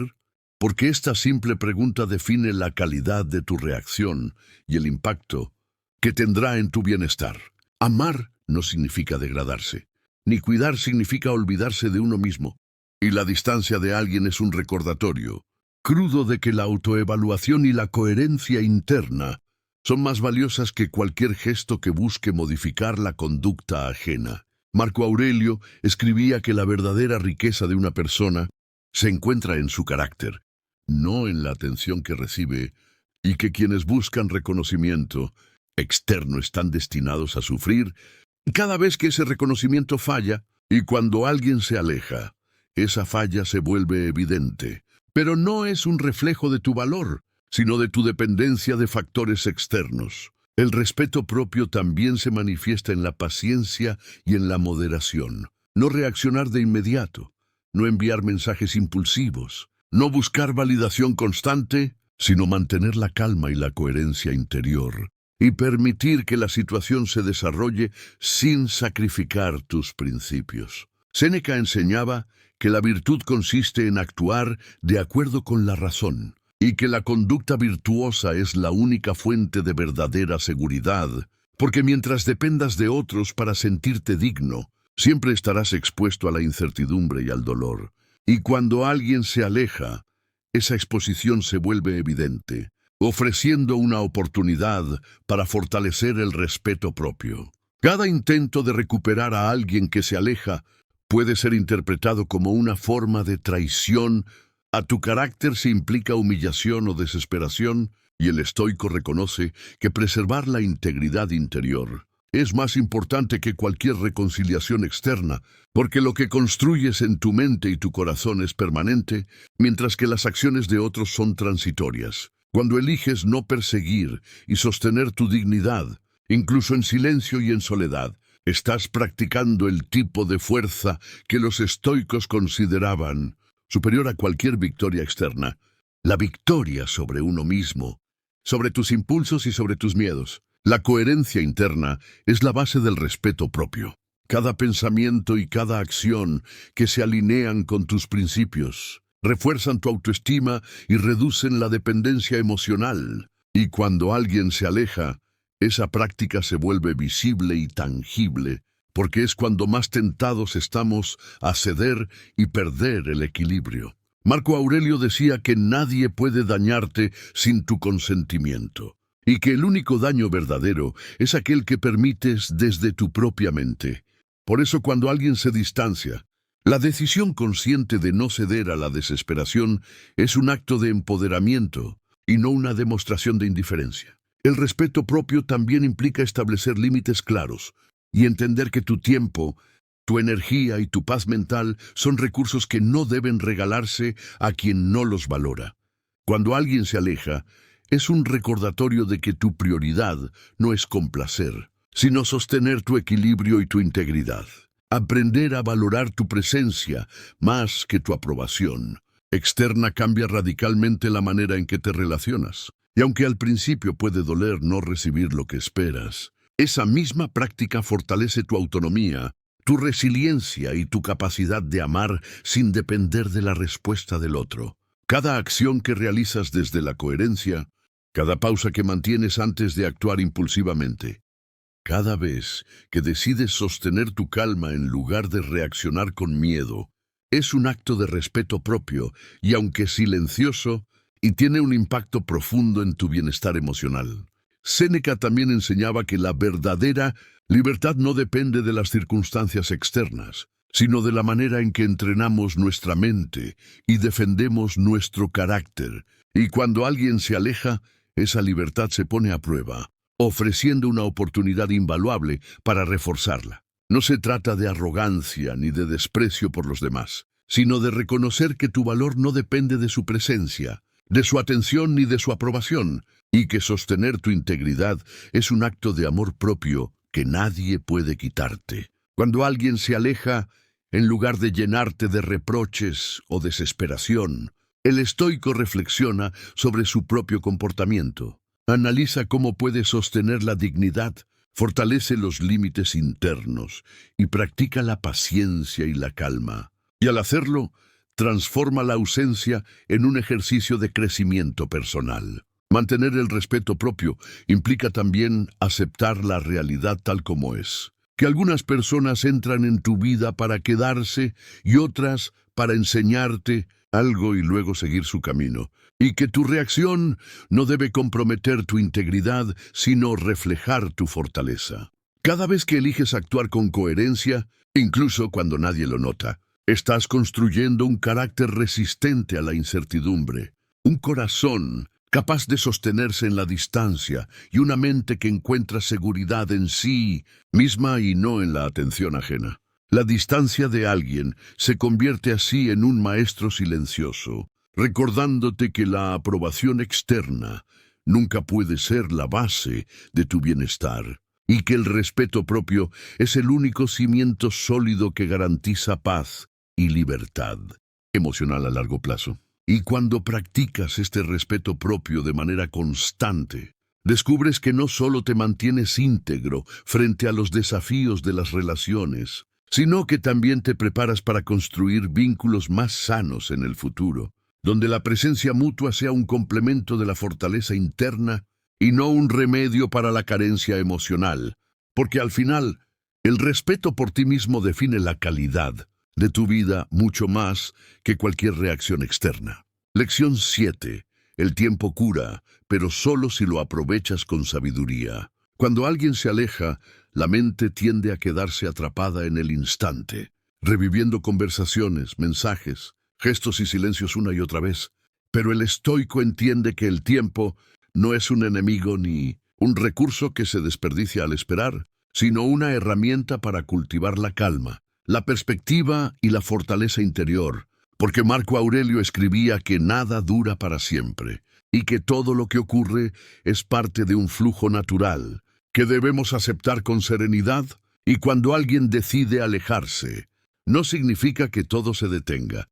Speaker 1: Porque esta simple pregunta define la calidad de tu reacción y el impacto que tendrá en tu bienestar. Amar no significa degradarse, ni cuidar significa olvidarse de uno mismo. Y la distancia de alguien es un recordatorio crudo de que la autoevaluación y la coherencia interna son más valiosas que cualquier gesto que busque modificar la conducta ajena. Marco Aurelio escribía que la verdadera riqueza de una persona se encuentra en su carácter, no en la atención que recibe, y que quienes buscan reconocimiento externo están destinados a sufrir cada vez que ese reconocimiento falla. Y cuando alguien se aleja, esa falla se vuelve evidente, pero no es un reflejo de tu valor, sino de tu dependencia de factores externos. El respeto propio también se manifiesta en la paciencia y en la moderación. No reaccionar de inmediato, no enviar mensajes impulsivos, no buscar validación constante, sino mantener la calma y la coherencia interior, y permitir que la situación se desarrolle sin sacrificar tus principios. Séneca enseñaba que la virtud consiste en actuar de acuerdo con la razón, y que la conducta virtuosa es la única fuente de verdadera seguridad, porque mientras dependas de otros para sentirte digno, siempre estarás expuesto a la incertidumbre y al dolor. Y cuando alguien se aleja, esa exposición se vuelve evidente, ofreciendo una oportunidad para fortalecer el respeto propio. Cada intento de recuperar a alguien que se aleja puede ser interpretado como una forma de traición a tu carácter si implica humillación o desesperación, y el estoico reconoce que preservar la integridad interior es más importante que cualquier reconciliación externa, porque lo que construyes en tu mente y tu corazón es permanente, mientras que las acciones de otros son transitorias. Cuando eliges no perseguir y sostener tu dignidad, incluso en silencio y en soledad, estás practicando el tipo de fuerza que los estoicos consideraban superior a cualquier victoria externa, la victoria sobre uno mismo, sobre tus impulsos y sobre tus miedos. La coherencia interna es la base del respeto propio. Cada pensamiento y cada acción que se alinean con tus principios refuerzan tu autoestima y reducen la dependencia emocional. Y cuando alguien se aleja, esa práctica se vuelve visible y tangible, porque es cuando más tentados estamos a ceder y perder el equilibrio. Marco Aurelio decía que nadie puede dañarte sin tu consentimiento, y que el único daño verdadero es aquel que permites desde tu propia mente. Por eso cuando alguien se distancia, la decisión consciente de no ceder a la desesperación es un acto de empoderamiento y no una demostración de indiferencia. El respeto propio también implica establecer límites claros y entender que tu tiempo, tu energía y tu paz mental son recursos que no deben regalarse a quien no los valora. Cuando alguien se aleja, es un recordatorio de que tu prioridad no es complacer, sino sostener tu equilibrio y tu integridad. Aprender a valorar tu presencia más que tu aprobación externa cambia radicalmente la manera en que te relacionas. Y aunque al principio puede doler no recibir lo que esperas, esa misma práctica fortalece tu autonomía, tu resiliencia y tu capacidad de amar sin depender de la respuesta del otro. Cada acción que realizas desde la coherencia, cada pausa que mantienes antes de actuar impulsivamente, cada vez que decides sostener tu calma en lugar de reaccionar con miedo, es un acto de respeto propio y aunque silencioso, y tiene un impacto profundo en tu bienestar emocional. Séneca también enseñaba que la verdadera libertad no depende de las circunstancias externas, sino de la manera en que entrenamos nuestra mente y defendemos nuestro carácter. Y cuando alguien se aleja, esa libertad se pone a prueba, ofreciendo una oportunidad invaluable para reforzarla. No se trata de arrogancia ni de desprecio por los demás, sino de reconocer que tu valor no depende de su presencia, de su atención ni de su aprobación, y que sostener tu integridad es un acto de amor propio que nadie puede quitarte. Cuando alguien se aleja, en lugar de llenarte de reproches o desesperación, el estoico reflexiona sobre su propio comportamiento. Analiza cómo puede sostener la dignidad, fortalece los límites internos y practica la paciencia y la calma. Y al hacerlo, transforma la ausencia en un ejercicio de crecimiento personal. Mantener el respeto propio implica también aceptar la realidad tal como es. Que algunas personas entran en tu vida para quedarse y otras para enseñarte algo y luego seguir su camino. Y que tu reacción no debe comprometer tu integridad, sino reflejar tu fortaleza. Cada vez que eliges actuar con coherencia, incluso cuando nadie lo nota, estás construyendo un carácter resistente a la incertidumbre, un corazón capaz de sostenerse en la distancia y una mente que encuentra seguridad en sí misma y no en la atención ajena. La distancia de alguien se convierte así en un maestro silencioso, recordándote que la aprobación externa nunca puede ser la base de tu bienestar, y que el respeto propio es el único cimiento sólido que garantiza paz y libertad emocional a largo plazo. Y cuando practicas este respeto propio de manera constante, descubres que no solo te mantienes íntegro frente a los desafíos de las relaciones, sino que también te preparas para construir vínculos más sanos en el futuro, donde la presencia mutua sea un complemento de la fortaleza interna y no un remedio para la carencia emocional, porque al final, el respeto por ti mismo define la calidad de tu vida mucho más que cualquier reacción externa. Lección 7. El tiempo cura, pero solo si lo aprovechas con sabiduría. Cuando alguien se aleja, la mente tiende a quedarse atrapada en el instante, reviviendo conversaciones, mensajes, gestos y silencios una y otra vez. Pero el estoico entiende que el tiempo no es un enemigo ni un recurso que se desperdicia al esperar, sino una herramienta para cultivar la calma, la perspectiva y la fortaleza interior, porque Marco Aurelio escribía que nada dura para siempre y que todo lo que ocurre es parte de un flujo natural, que debemos aceptar con serenidad, y cuando alguien decide alejarse, no significa que todo se detenga,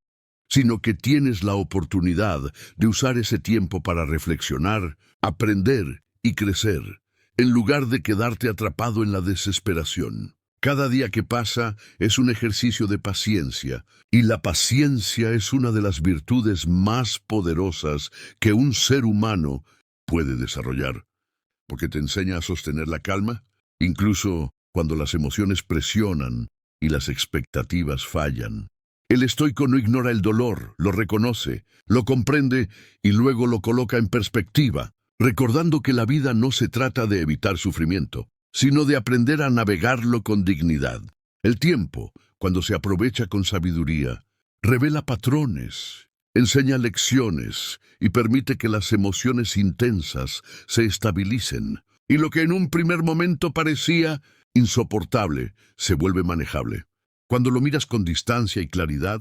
Speaker 1: sino que tienes la oportunidad de usar ese tiempo para reflexionar, aprender y crecer, en lugar de quedarte atrapado en la desesperación. Cada día que pasa es un ejercicio de paciencia, y la paciencia es una de las virtudes más poderosas que un ser humano puede desarrollar, porque te enseña a sostener la calma, incluso cuando las emociones presionan y las expectativas fallan. El estoico no ignora el dolor, lo reconoce, lo comprende y luego lo coloca en perspectiva, recordando que la vida no se trata de evitar sufrimiento, sino de aprender a navegarlo con dignidad. El tiempo, cuando se aprovecha con sabiduría, revela patrones, enseña lecciones y permite que las emociones intensas se estabilicen, y lo que en un primer momento parecía insoportable se vuelve manejable. Cuando lo miras con distancia y claridad,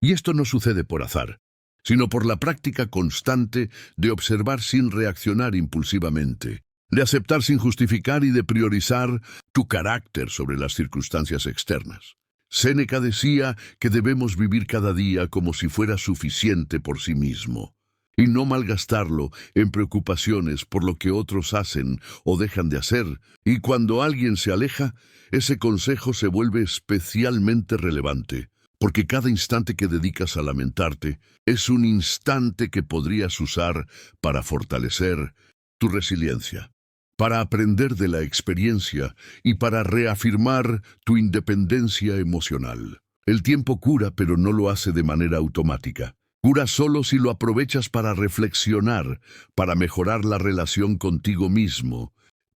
Speaker 1: y esto no sucede por azar, sino por la práctica constante de observar sin reaccionar impulsivamente, de aceptar sin justificar y de priorizar tu carácter sobre las circunstancias externas. Séneca decía que debemos vivir cada día como si fuera suficiente por sí mismo, y no malgastarlo en preocupaciones por lo que otros hacen o dejan de hacer, y cuando alguien se aleja, ese consejo se vuelve especialmente relevante, porque cada instante que dedicas a lamentarte es un instante que podrías usar para fortalecer tu resiliencia, para aprender de la experiencia y para reafirmar tu independencia emocional. El tiempo cura, pero no lo hace de manera automática. Cura solo si lo aprovechas para reflexionar, para mejorar la relación contigo mismo,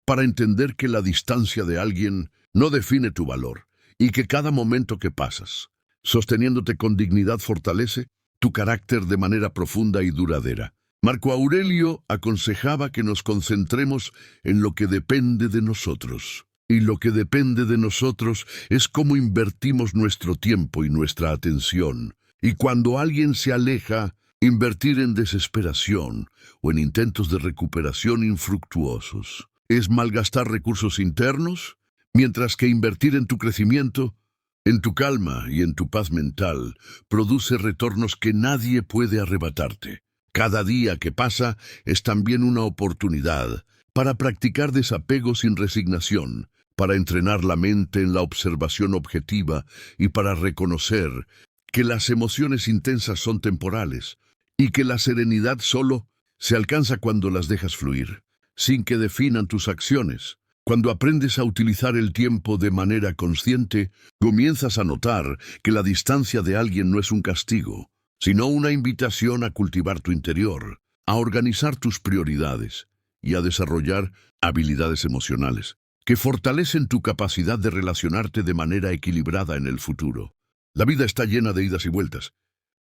Speaker 1: para entender que la distancia de alguien no define tu valor y que cada momento que pasas, sosteniéndote con dignidad, fortalece tu carácter de manera profunda y duradera. Marco Aurelio aconsejaba que nos concentremos en lo que depende de nosotros. Y lo que depende de nosotros es cómo invertimos nuestro tiempo y nuestra atención. Y cuando alguien se aleja, invertir en desesperación o en intentos de recuperación infructuosos es malgastar recursos internos, mientras que invertir en tu crecimiento, en tu calma y en tu paz mental, produce retornos que nadie puede arrebatarte. Cada día que pasa es también una oportunidad para practicar desapego sin resignación, para entrenar la mente en la observación objetiva y para reconocer que las emociones intensas son temporales y que la serenidad solo se alcanza cuando las dejas fluir, sin que definan tus acciones. Cuando aprendes a utilizar el tiempo de manera consciente, comienzas a notar que la distancia de alguien no es un castigo, sino una invitación a cultivar tu interior, a organizar tus prioridades y a desarrollar habilidades emocionales que fortalecen tu capacidad de relacionarte de manera equilibrada en el futuro. La vida está llena de idas y vueltas,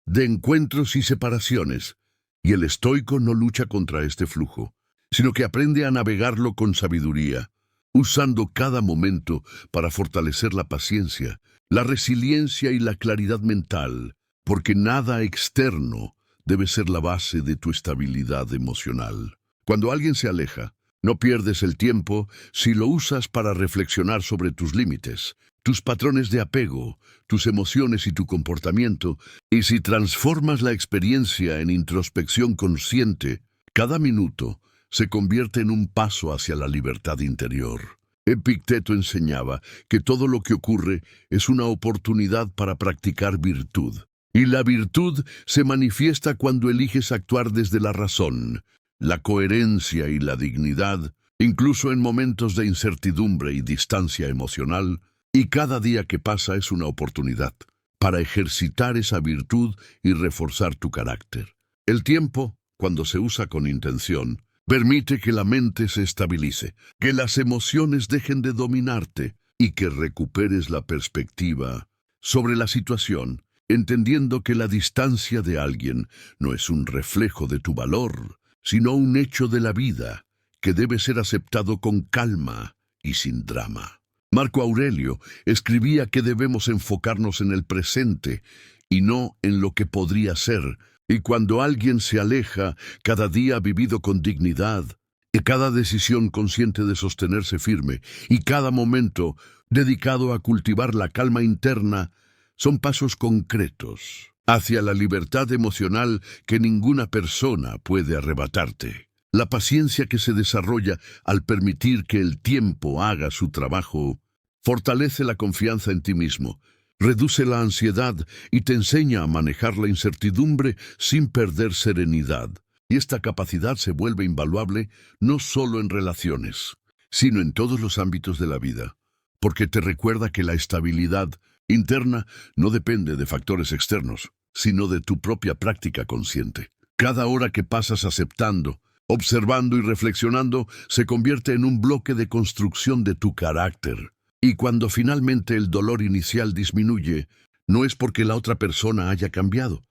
Speaker 1: de encuentros y separaciones, y el estoico no lucha contra este flujo, sino que aprende a navegarlo con sabiduría, usando cada momento para fortalecer la paciencia, la resiliencia y la claridad mental, porque nada externo debe ser la base de tu estabilidad emocional. Cuando alguien se aleja, no pierdes el tiempo si lo usas para reflexionar sobre tus límites, tus patrones de apego, tus emociones y tu comportamiento, y si transformas la experiencia en introspección consciente, cada minuto se convierte en un paso hacia la libertad interior. Epicteto enseñaba que todo lo que ocurre es una oportunidad para practicar virtud. Y la virtud se manifiesta cuando eliges actuar desde la razón, la coherencia y la dignidad, incluso en momentos de incertidumbre y distancia emocional, y cada día que pasa es una oportunidad para ejercitar esa virtud y reforzar tu carácter. El tiempo, cuando se usa con intención, permite que la mente se estabilice, que las emociones dejen de dominarte y que recuperes la perspectiva sobre la situación, entendiendo que la distancia de alguien no es un reflejo de tu valor, sino un hecho de la vida que debe ser aceptado con calma y sin drama. Marco Aurelio escribía que debemos enfocarnos en el presente y no en lo que podría ser, y cuando alguien se aleja, cada día vivido con dignidad, y cada decisión consciente de sostenerse firme, y cada momento dedicado a cultivar la calma interna, son pasos concretos hacia la libertad emocional que ninguna persona puede arrebatarte. La paciencia que se desarrolla al permitir que el tiempo haga su trabajo fortalece la confianza en ti mismo, reduce la ansiedad y te enseña a manejar la incertidumbre sin perder serenidad. Y esta capacidad se vuelve invaluable no solo en relaciones, sino en todos los ámbitos de la vida, porque te recuerda que la estabilidad interna no depende de factores externos, sino de tu propia práctica consciente. Cada hora que pasas aceptando, observando y reflexionando se convierte en un bloque de construcción de tu carácter. Y cuando finalmente el dolor inicial disminuye, no es porque la otra persona haya cambiado,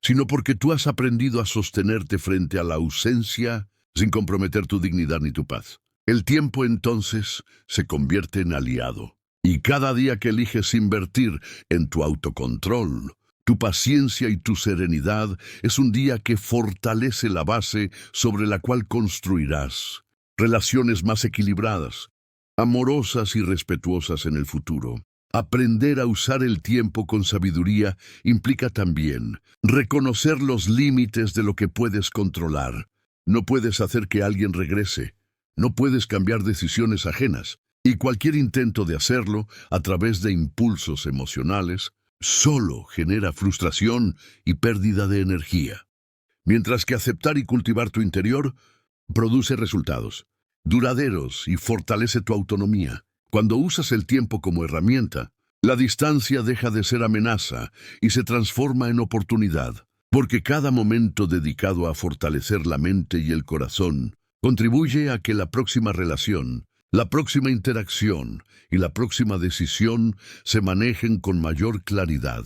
Speaker 1: sino porque tú has aprendido a sostenerte frente a la ausencia sin comprometer tu dignidad ni tu paz. El tiempo entonces se convierte en aliado. Y cada día que eliges invertir en tu autocontrol, tu paciencia y tu serenidad es un día que fortalece la base sobre la cual construirás relaciones más equilibradas, amorosas y respetuosas en el futuro. Aprender a usar el tiempo con sabiduría implica también reconocer los límites de lo que puedes controlar. No puedes hacer que alguien regrese, no puedes cambiar decisiones ajenas, y cualquier intento de hacerlo a través de impulsos emocionales solo genera frustración y pérdida de energía. Mientras que aceptar y cultivar tu interior produce resultados duraderos y fortalece tu autonomía. Cuando usas el tiempo como herramienta, la distancia deja de ser amenaza y se transforma en oportunidad, porque cada momento dedicado a fortalecer la mente y el corazón contribuye a que la próxima relación, la próxima interacción y la próxima decisión se manejen con mayor claridad,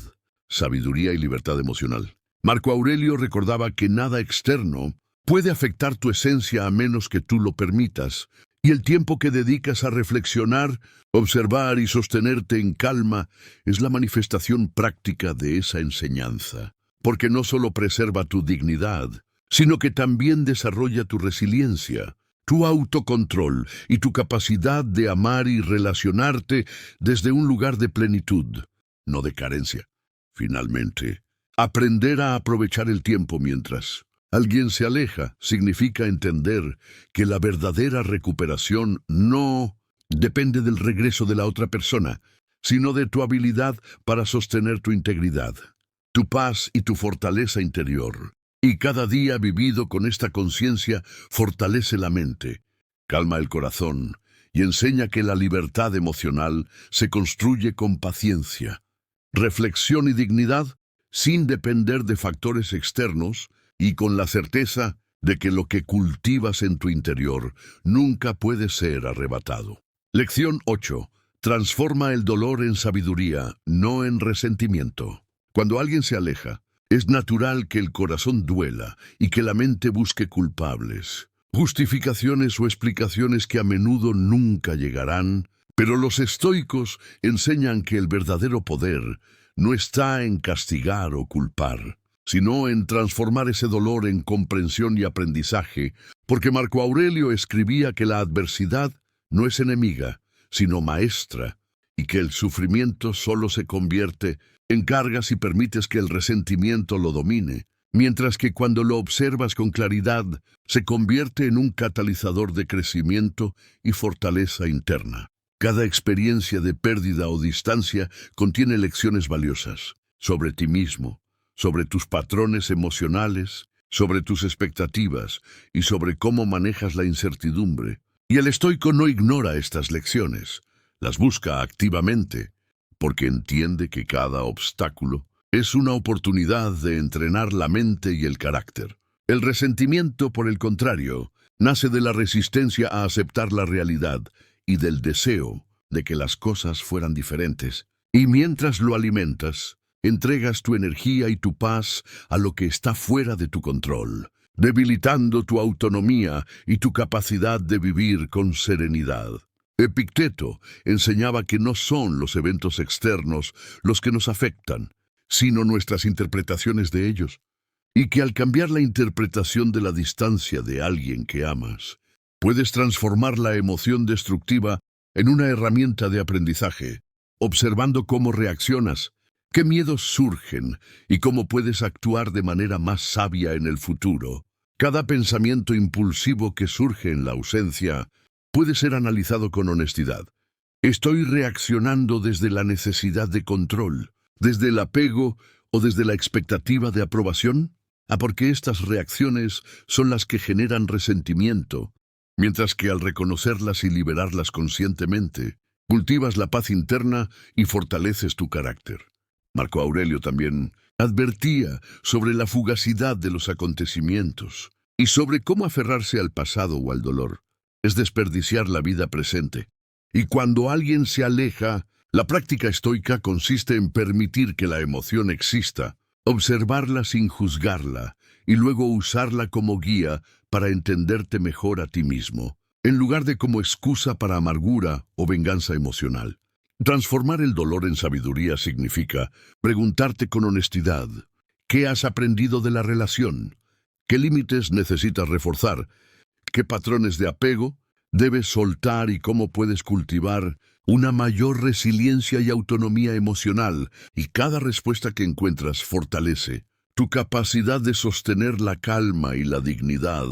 Speaker 1: sabiduría y libertad emocional. Marco Aurelio recordaba que nada externo puede afectar tu esencia a menos que tú lo permitas, y el tiempo que dedicas a reflexionar, observar y sostenerte en calma es la manifestación práctica de esa enseñanza, porque no solo preserva tu dignidad, sino que también desarrolla tu resiliencia, tu autocontrol y tu capacidad de amar y relacionarte desde un lugar de plenitud, no de carencia. Finalmente, aprender a aprovechar el tiempo mientras alguien se aleja significa entender que la verdadera recuperación no depende del regreso de la otra persona, sino de tu habilidad para sostener tu integridad, tu paz y tu fortaleza interior. Y cada día vivido con esta conciencia fortalece la mente, calma el corazón y enseña que la libertad emocional se construye con paciencia, reflexión y dignidad sin depender de factores externos y con la certeza de que lo que cultivas en tu interior nunca puede ser arrebatado. Lección 8. Transforma el dolor en sabiduría, no en resentimiento. Cuando alguien se aleja, es natural que el corazón duela y que la mente busque culpables, justificaciones o explicaciones que a menudo nunca llegarán, pero los estoicos enseñan que el verdadero poder no está en castigar o culpar, sino en transformar ese dolor en comprensión y aprendizaje, porque Marco Aurelio escribía que la adversidad no es enemiga, sino maestra, y que el sufrimiento solo se convierte en cargas si permites que el resentimiento lo domine, mientras que cuando lo observas con claridad se convierte en un catalizador de crecimiento y fortaleza interna. Cada experiencia de pérdida o distancia contiene lecciones valiosas sobre ti mismo, sobre tus patrones emocionales, sobre tus expectativas y sobre cómo manejas la incertidumbre. Y el estoico no ignora estas lecciones, las busca activamente, porque entiende que cada obstáculo es una oportunidad de entrenar la mente y el carácter. El resentimiento, por el contrario, nace de la resistencia a aceptar la realidad y del deseo de que las cosas fueran diferentes. Y mientras lo alimentas, entregas tu energía y tu paz a lo que está fuera de tu control, debilitando tu autonomía y tu capacidad de vivir con serenidad. Epicteto enseñaba que no son los eventos externos los que nos afectan, sino nuestras interpretaciones de ellos, y que al cambiar la interpretación de la distancia de alguien que amas, puedes transformar la emoción destructiva en una herramienta de aprendizaje, observando cómo reaccionas, qué miedos surgen y cómo puedes actuar de manera más sabia en el futuro. Cada pensamiento impulsivo que surge en la ausencia puede ser analizado con honestidad. ¿Estoy reaccionando desde la necesidad de control, desde el apego o desde la expectativa de aprobación? Porque estas reacciones son las que generan resentimiento, mientras que al reconocerlas y liberarlas conscientemente, cultivas la paz interna y fortaleces tu carácter. Marco Aurelio también advertía sobre la fugacidad de los acontecimientos y sobre cómo aferrarse al pasado o al dolor es desperdiciar la vida presente. Y cuando alguien se aleja, la práctica estoica consiste en permitir que la emoción exista, observarla sin juzgarla y luego usarla como guía para entenderte mejor a ti mismo, en lugar de como excusa para amargura o venganza emocional. Transformar el dolor en sabiduría significa preguntarte con honestidad: ¿qué has aprendido de la relación? ¿Qué límites necesitas reforzar? ¿Qué patrones de apego debes soltar y cómo puedes cultivar una mayor resiliencia y autonomía emocional? Y cada respuesta que encuentras fortalece tu capacidad de sostener la calma y la dignidad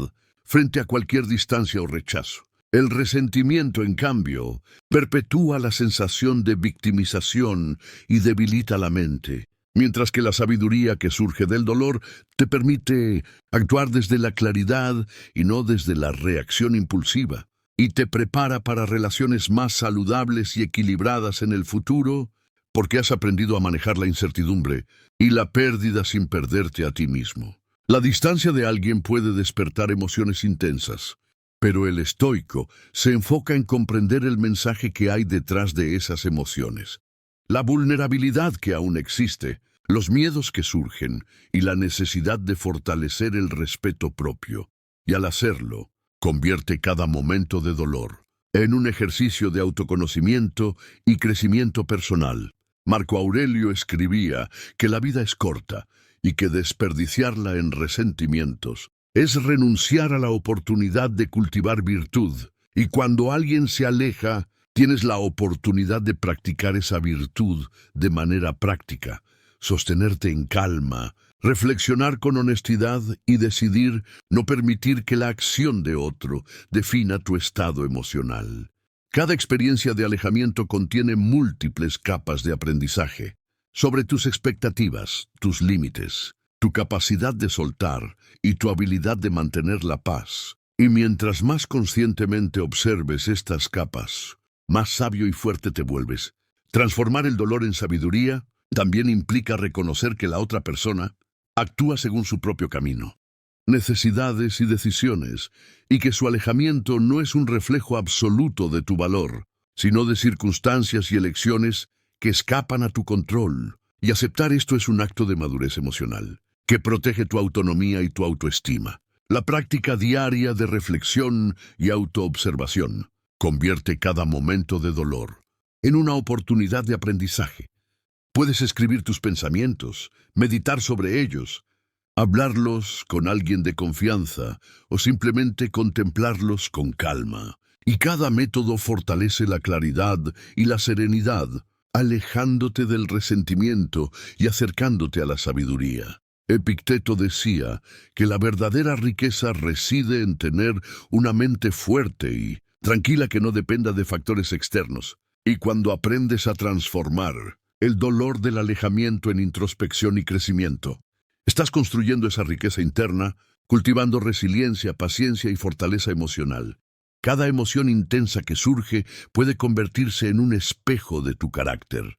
Speaker 1: frente a cualquier distancia o rechazo. El resentimiento, en cambio, perpetúa la sensación de victimización y debilita la mente, mientras que la sabiduría que surge del dolor te permite actuar desde la claridad y no desde la reacción impulsiva, y te prepara para relaciones más saludables y equilibradas en el futuro, porque has aprendido a manejar la incertidumbre y la pérdida sin perderte a ti mismo. La distancia de alguien puede despertar emociones intensas, pero el estoico se enfoca en comprender el mensaje que hay detrás de esas emociones, la vulnerabilidad que aún existe, los miedos que surgen y la necesidad de fortalecer el respeto propio. Y al hacerlo, convierte cada momento de dolor en un ejercicio de autoconocimiento y crecimiento personal. Marco Aurelio escribía que la vida es corta y que desperdiciarla en resentimientos es renunciar a la oportunidad de cultivar virtud. Y cuando alguien se aleja, tienes la oportunidad de practicar esa virtud de manera práctica, sostenerte en calma, reflexionar con honestidad y decidir no permitir que la acción de otro defina tu estado emocional. Cada experiencia de alejamiento contiene múltiples capas de aprendizaje sobre tus expectativas, tus límites, tu capacidad de soltar y tu habilidad de mantener la paz. Y mientras más conscientemente observes estas capas, más sabio y fuerte te vuelves. Transformar el dolor en sabiduría también implica reconocer que la otra persona actúa según su propio camino, necesidades y decisiones, y que su alejamiento no es un reflejo absoluto de tu valor, sino de circunstancias y elecciones que escapan a tu control. Y aceptar esto es un acto de madurez emocional, que protege tu autonomía y tu autoestima. La práctica diaria de reflexión y autoobservación convierte cada momento de dolor en una oportunidad de aprendizaje. Puedes escribir tus pensamientos, meditar sobre ellos, hablarlos con alguien de confianza o simplemente contemplarlos con calma. y cada método fortalece la claridad y la serenidad, alejándote del resentimiento y acercándote a la sabiduría. Epicteto decía que la verdadera riqueza reside en tener una mente fuerte y tranquila que no dependa de factores externos. Y cuando aprendes a transformar el dolor del alejamiento en introspección y crecimiento, estás construyendo esa riqueza interna, cultivando resiliencia, paciencia y fortaleza emocional. Cada emoción intensa que surge puede convertirse en un espejo de tu carácter.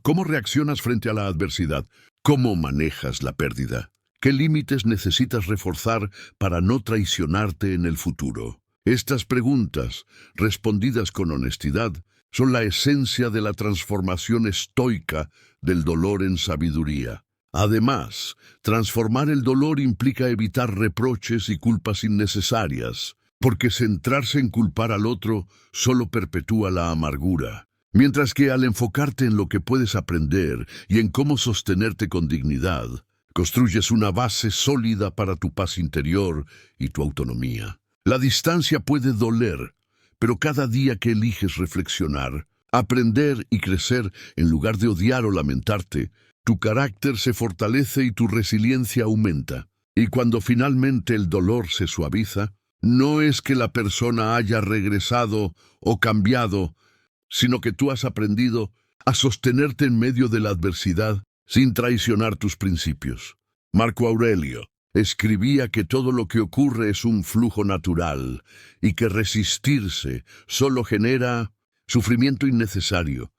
Speaker 1: ¿Cómo reaccionas frente a la adversidad? ¿Cómo manejas la pérdida? ¿Qué límites necesitas reforzar para no traicionarte en el futuro? Estas preguntas, respondidas con honestidad, son la esencia de la transformación estoica del dolor en sabiduría. Además, transformar el dolor implica evitar reproches y culpas innecesarias, porque centrarse en culpar al otro solo perpetúa la amargura. Mientras que al enfocarte en lo que puedes aprender y en cómo sostenerte con dignidad, construyes una base sólida para tu paz interior y tu autonomía. La distancia puede doler, pero cada día que eliges reflexionar, aprender y crecer en lugar de odiar o lamentarte, tu carácter se fortalece y tu resiliencia aumenta. Y cuando finalmente el dolor se suaviza, no es que la persona haya regresado o cambiado, sino que tú has aprendido a sostenerte en medio de la adversidad sin traicionar tus principios. Marco Aurelio escribía que todo lo que ocurre es un flujo natural y que resistirse solo genera sufrimiento innecesario.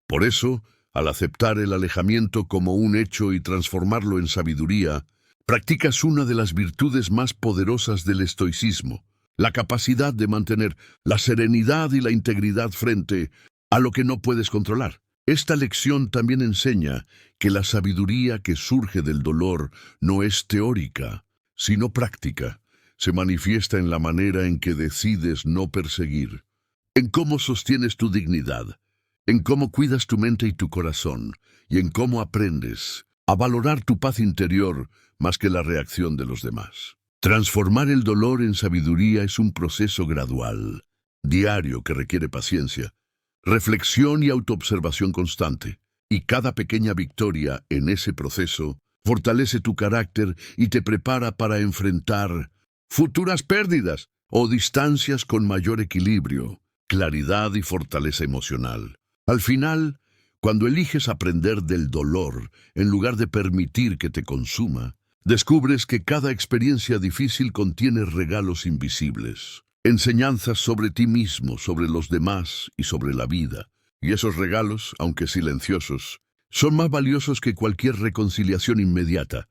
Speaker 1: Por eso, al aceptar el alejamiento como un hecho y transformarlo en sabiduría, practicas una de las virtudes más poderosas del estoicismo, la capacidad de mantener la serenidad y la integridad frente a lo que no puedes controlar. Esta lección también enseña que la sabiduría que surge del dolor no es teórica, sino práctica. Se manifiesta en la manera en que decides no perseguir, en cómo sostienes tu dignidad, en cómo cuidas tu mente y tu corazón, y en cómo aprendes a valorar tu paz interior más que la reacción de los demás. Transformar el dolor en sabiduría es un proceso gradual, diario, que requiere paciencia, reflexión y autoobservación constante. Y cada pequeña victoria en ese proceso fortalece tu carácter y te prepara para enfrentar futuras pérdidas o distancias con mayor equilibrio, claridad y fortaleza emocional. Al final, cuando eliges aprender del dolor en lugar de permitir que te consuma, descubres que cada experiencia difícil contiene regalos invisibles, enseñanzas sobre ti mismo, sobre los demás y sobre la vida. Y esos regalos, aunque silenciosos, son más valiosos que cualquier reconciliación inmediata,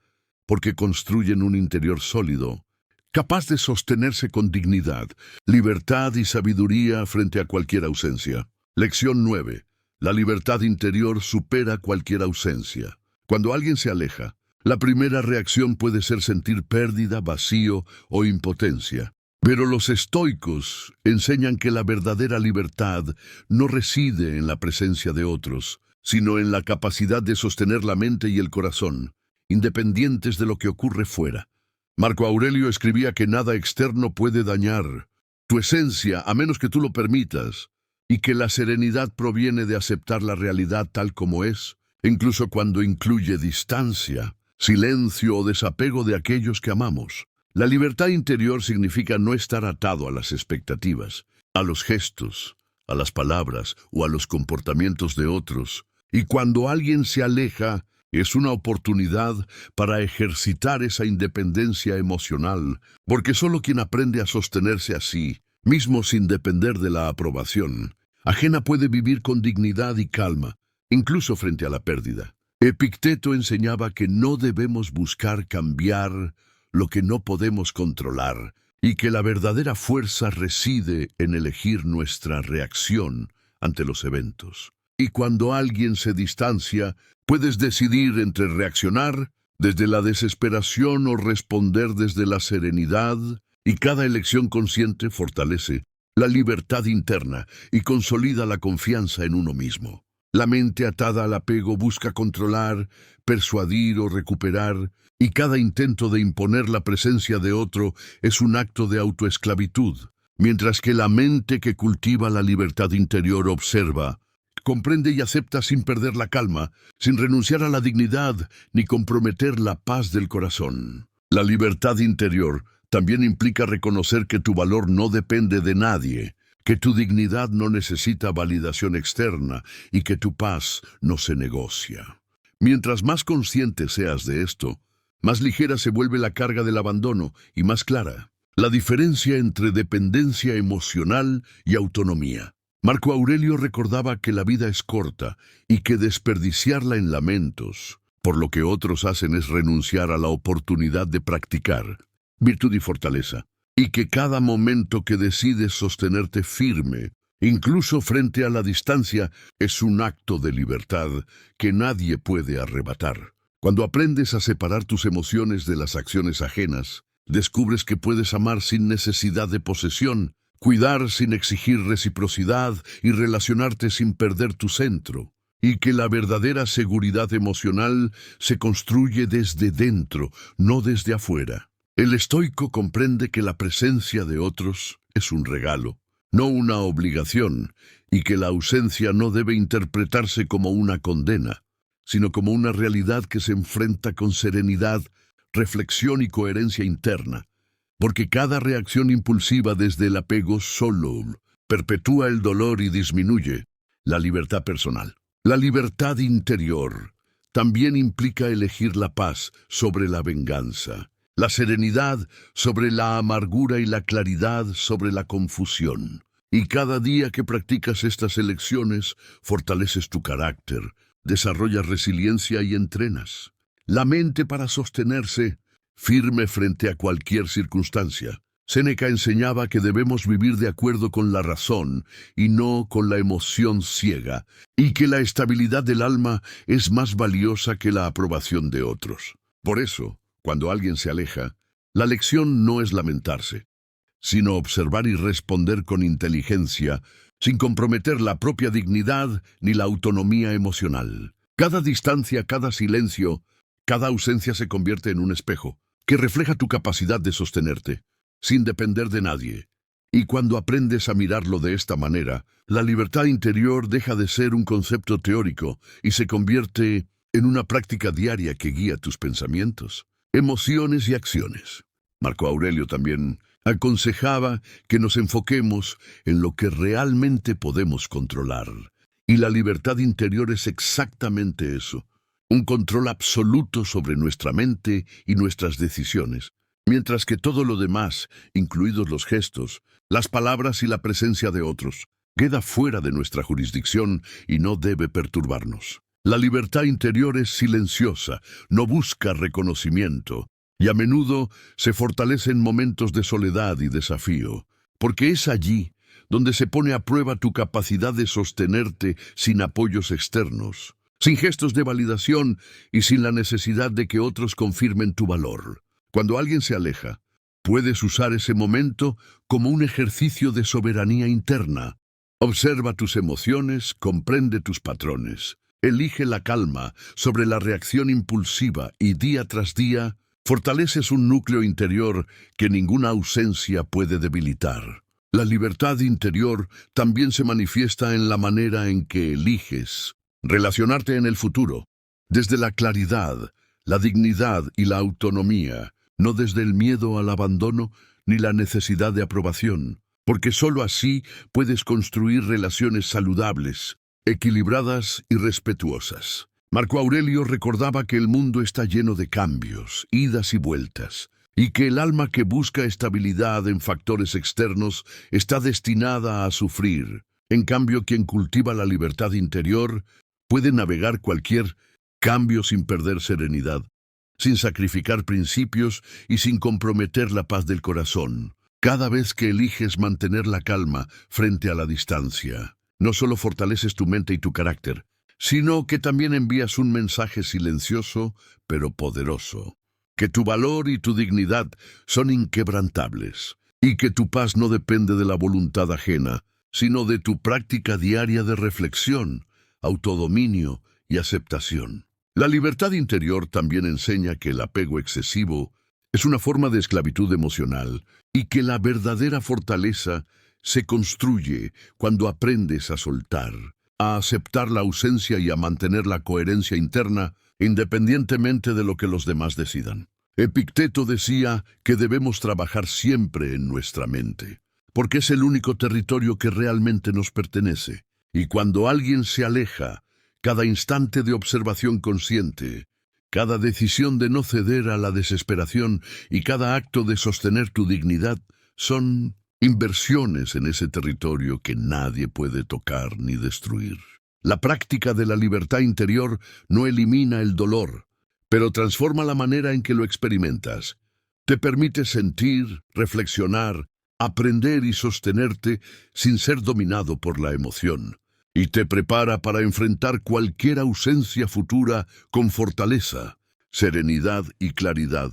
Speaker 1: porque construyen un interior sólido, capaz de sostenerse con dignidad, libertad y sabiduría frente a cualquier ausencia. Lección 9. La libertad interior supera cualquier ausencia. Cuando alguien se aleja, la primera reacción puede ser sentir pérdida, vacío o impotencia. Pero los estoicos enseñan que la verdadera libertad no reside en la presencia de otros, sino en la capacidad de sostener la mente y el corazón, independientes de lo que ocurre fuera. Marco Aurelio escribía que nada externo puede dañar tu esencia a menos que tú lo permitas, y que la serenidad proviene de aceptar la realidad tal como es, incluso cuando incluye distancia, silencio o desapego de aquellos que amamos. La libertad interior significa no estar atado a las expectativas, a los gestos, a las palabras o a los comportamientos de otros. Y cuando alguien se aleja, es una oportunidad para ejercitar esa independencia emocional, porque solo quien aprende a sostenerse así, mismo sin depender de la aprobación ajena, puede vivir con dignidad y calma, incluso frente a la pérdida. Epicteto enseñaba que no debemos buscar cambiar lo que no podemos controlar, y que la verdadera fuerza reside en elegir nuestra reacción ante los eventos. Y cuando alguien se distancia, puedes decidir entre reaccionar desde la desesperación o responder desde la serenidad, y cada elección consciente fortalece la libertad interna y consolida la confianza en uno mismo. La mente atada al apego busca controlar, persuadir o recuperar, y cada intento de imponer la presencia de otro es un acto de autoesclavitud. mientras que la mente que cultiva la libertad interior observa, comprende y acepta sin perder la calma, sin renunciar a la dignidad ni comprometer la paz del corazón. La libertad interior también implica reconocer que tu valor no depende de nadie, que tu dignidad no necesita validación externa y que tu paz no se negocia. Mientras más consciente seas de esto, más ligera se vuelve la carga del abandono y más clara la diferencia entre dependencia emocional y autonomía. Marco Aurelio recordaba que la vida es corta y que desperdiciarla en lamentos, por lo que otros hacen es renunciar a la oportunidad de practicar virtud y fortaleza, y que cada momento que decides sostenerte firme, incluso frente a la distancia, es un acto de libertad que nadie puede arrebatar. Cuando aprendes a separar tus emociones de las acciones ajenas, descubres que puedes amar sin necesidad de posesión, cuidar sin exigir reciprocidad y relacionarte sin perder tu centro, y que la verdadera seguridad emocional se construye desde dentro, no desde afuera. El estoico comprende que la presencia de otros es un regalo, no una obligación, y que la ausencia no debe interpretarse como una condena, sino como una realidad que se enfrenta con serenidad, reflexión y coherencia interna, porque cada reacción impulsiva desde el apego solo perpetúa el dolor y disminuye la libertad personal. La libertad interior también implica elegir la paz sobre la venganza, la serenidad sobre la amargura y la claridad sobre la confusión. Y cada día que practicas estas elecciones, fortaleces tu carácter, desarrollas resiliencia y entrenas la mente para sostenerse firme frente a cualquier circunstancia. Séneca enseñaba que debemos vivir de acuerdo con la razón y no con la emoción ciega, y que la estabilidad del alma es más valiosa que la aprobación de otros. Por eso, cuando alguien se aleja, la lección no es lamentarse, sino observar y responder con inteligencia, sin comprometer la propia dignidad ni la autonomía emocional. Cada distancia, cada silencio, cada ausencia se convierte en un espejo que refleja tu capacidad de sostenerte, sin depender de nadie. Y cuando aprendes a mirarlo de esta manera, la libertad interior deja de ser un concepto teórico y se convierte en una práctica diaria que guía tus pensamientos, emociones y acciones. Marco Aurelio también aconsejaba que nos enfoquemos en lo que realmente podemos controlar. Y la libertad interior es exactamente eso, un control absoluto sobre nuestra mente y nuestras decisiones, mientras que todo lo demás, incluidos los gestos, las palabras y la presencia de otros, queda fuera de nuestra jurisdicción y no debe perturbarnos. La libertad interior es silenciosa, no busca reconocimiento, y a menudo se fortalece en momentos de soledad y desafío, porque es allí donde se pone a prueba tu capacidad de sostenerte sin apoyos externos, sin gestos de validación y sin la necesidad de que otros confirmen tu valor. Cuando alguien se aleja, puedes usar ese momento como un ejercicio de soberanía interna. Observa tus emociones, comprende tus patrones, elige la calma sobre la reacción impulsiva y día tras día fortaleces un núcleo interior que ninguna ausencia puede debilitar. La libertad interior también se manifiesta en la manera en que eliges relacionarte en el futuro, desde la claridad, la dignidad y la autonomía, no desde el miedo al abandono ni la necesidad de aprobación, porque sólo así puedes construir relaciones saludables, equilibradas y respetuosas. Marco Aurelio recordaba que el mundo está lleno de cambios, idas y vueltas, y que el alma que busca estabilidad en factores externos está destinada a sufrir. En cambio, quien cultiva la libertad interior puede navegar cualquier cambio sin perder serenidad, sin sacrificar principios y sin comprometer la paz del corazón. Cada vez que eliges mantener la calma frente a la distancia, no solo fortaleces tu mente y tu carácter, sino que también envías un mensaje silencioso, pero poderoso, que tu valor y tu dignidad son inquebrantables, y que tu paz no depende de la voluntad ajena, sino de tu práctica diaria de reflexión, autodominio y aceptación. La libertad interior también enseña que el apego excesivo es una forma de esclavitud emocional y que la verdadera fortaleza se construye cuando aprendes a soltar, a aceptar la ausencia y a mantener la coherencia interna independientemente de lo que los demás decidan. Epicteto decía que debemos trabajar siempre en nuestra mente, porque es el único territorio que realmente nos pertenece. Y cuando alguien se aleja, cada instante de observación consciente, cada decisión de no ceder a la desesperación y cada acto de sostener tu dignidad son inversiones en ese territorio que nadie puede tocar ni destruir. La práctica de la libertad interior no elimina el dolor, pero transforma la manera en que lo experimentas. Te permite sentir, reflexionar, aprender y sostenerte sin ser dominado por la emoción. Y te prepara para enfrentar cualquier ausencia futura con fortaleza, serenidad y claridad.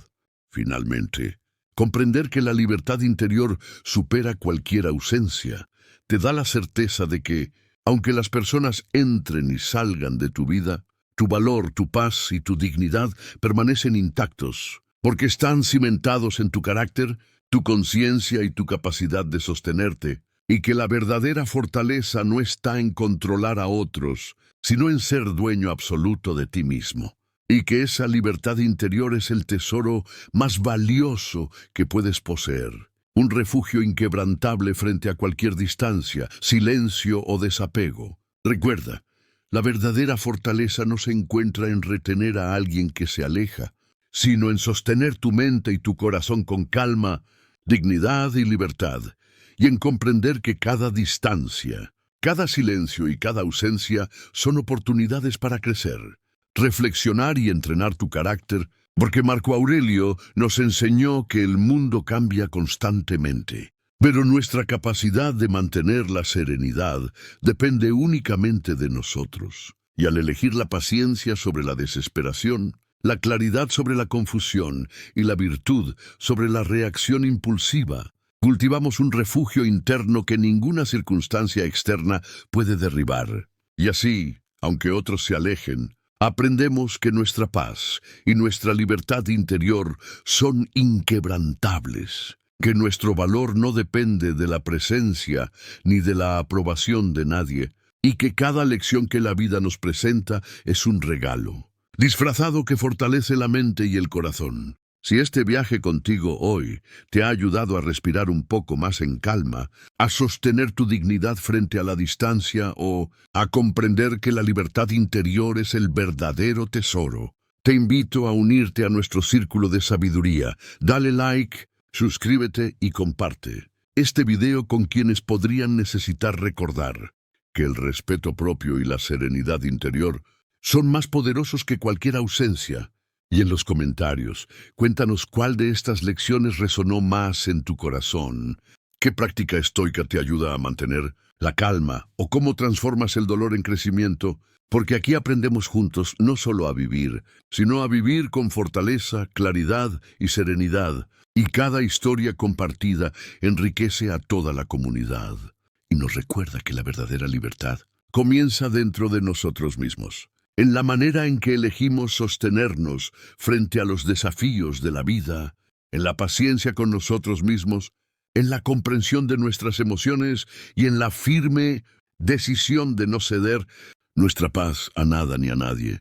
Speaker 1: Finalmente, comprender que la libertad interior supera cualquier ausencia te da la certeza de que, aunque las personas entren y salgan de tu vida, tu valor, tu paz y tu dignidad permanecen intactos, porque están cimentados en tu carácter, tu conciencia y tu capacidad de sostenerte, y que la verdadera fortaleza no está en controlar a otros, sino en ser dueño absoluto de ti mismo, y que esa libertad interior es el tesoro más valioso que puedes poseer, un refugio inquebrantable frente a cualquier distancia, silencio o desapego. Recuerda, la verdadera fortaleza no se encuentra en retener a alguien que se aleja, sino en sostener tu mente y tu corazón con calma, dignidad y libertad, y en comprender que cada distancia, cada silencio y cada ausencia son oportunidades para crecer, reflexionar y entrenar tu carácter, porque Marco Aurelio nos enseñó que el mundo cambia constantemente, pero nuestra capacidad de mantener la serenidad depende únicamente de nosotros. Y al elegir la paciencia sobre la desesperación, la claridad sobre la confusión y la virtud sobre la reacción impulsiva, cultivamos un refugio interno que ninguna circunstancia externa puede derribar. Y así, aunque otros se alejen, aprendemos que nuestra paz y nuestra libertad interior son inquebrantables, que nuestro valor no depende de la presencia ni de la aprobación de nadie, y que cada lección que la vida nos presenta es un regalo, disfrazado que fortalece la mente y el corazón. Si este viaje contigo hoy te ha ayudado a respirar un poco más en calma, a sostener tu dignidad frente a la distancia o a comprender que la libertad interior es el verdadero tesoro, te invito a unirte a nuestro círculo de sabiduría. Dale like, suscríbete y comparte este video con quienes podrían necesitar recordar que el respeto propio y la serenidad interior son más poderosos que cualquier ausencia. Y en los comentarios, cuéntanos cuál de estas lecciones resonó más en tu corazón. ¿Qué práctica estoica te ayuda a mantener la calma o cómo transformas el dolor en crecimiento? Porque aquí aprendemos juntos no solo a vivir, sino a vivir con fortaleza, claridad y serenidad. Y cada historia compartida enriquece a toda la comunidad. Y nos recuerda que la verdadera libertad comienza dentro de nosotros mismos, en la manera en que elegimos sostenernos frente a los desafíos de la vida, en la paciencia con nosotros mismos, en la comprensión de nuestras emociones y en la firme decisión de no ceder nuestra paz a nada ni a nadie.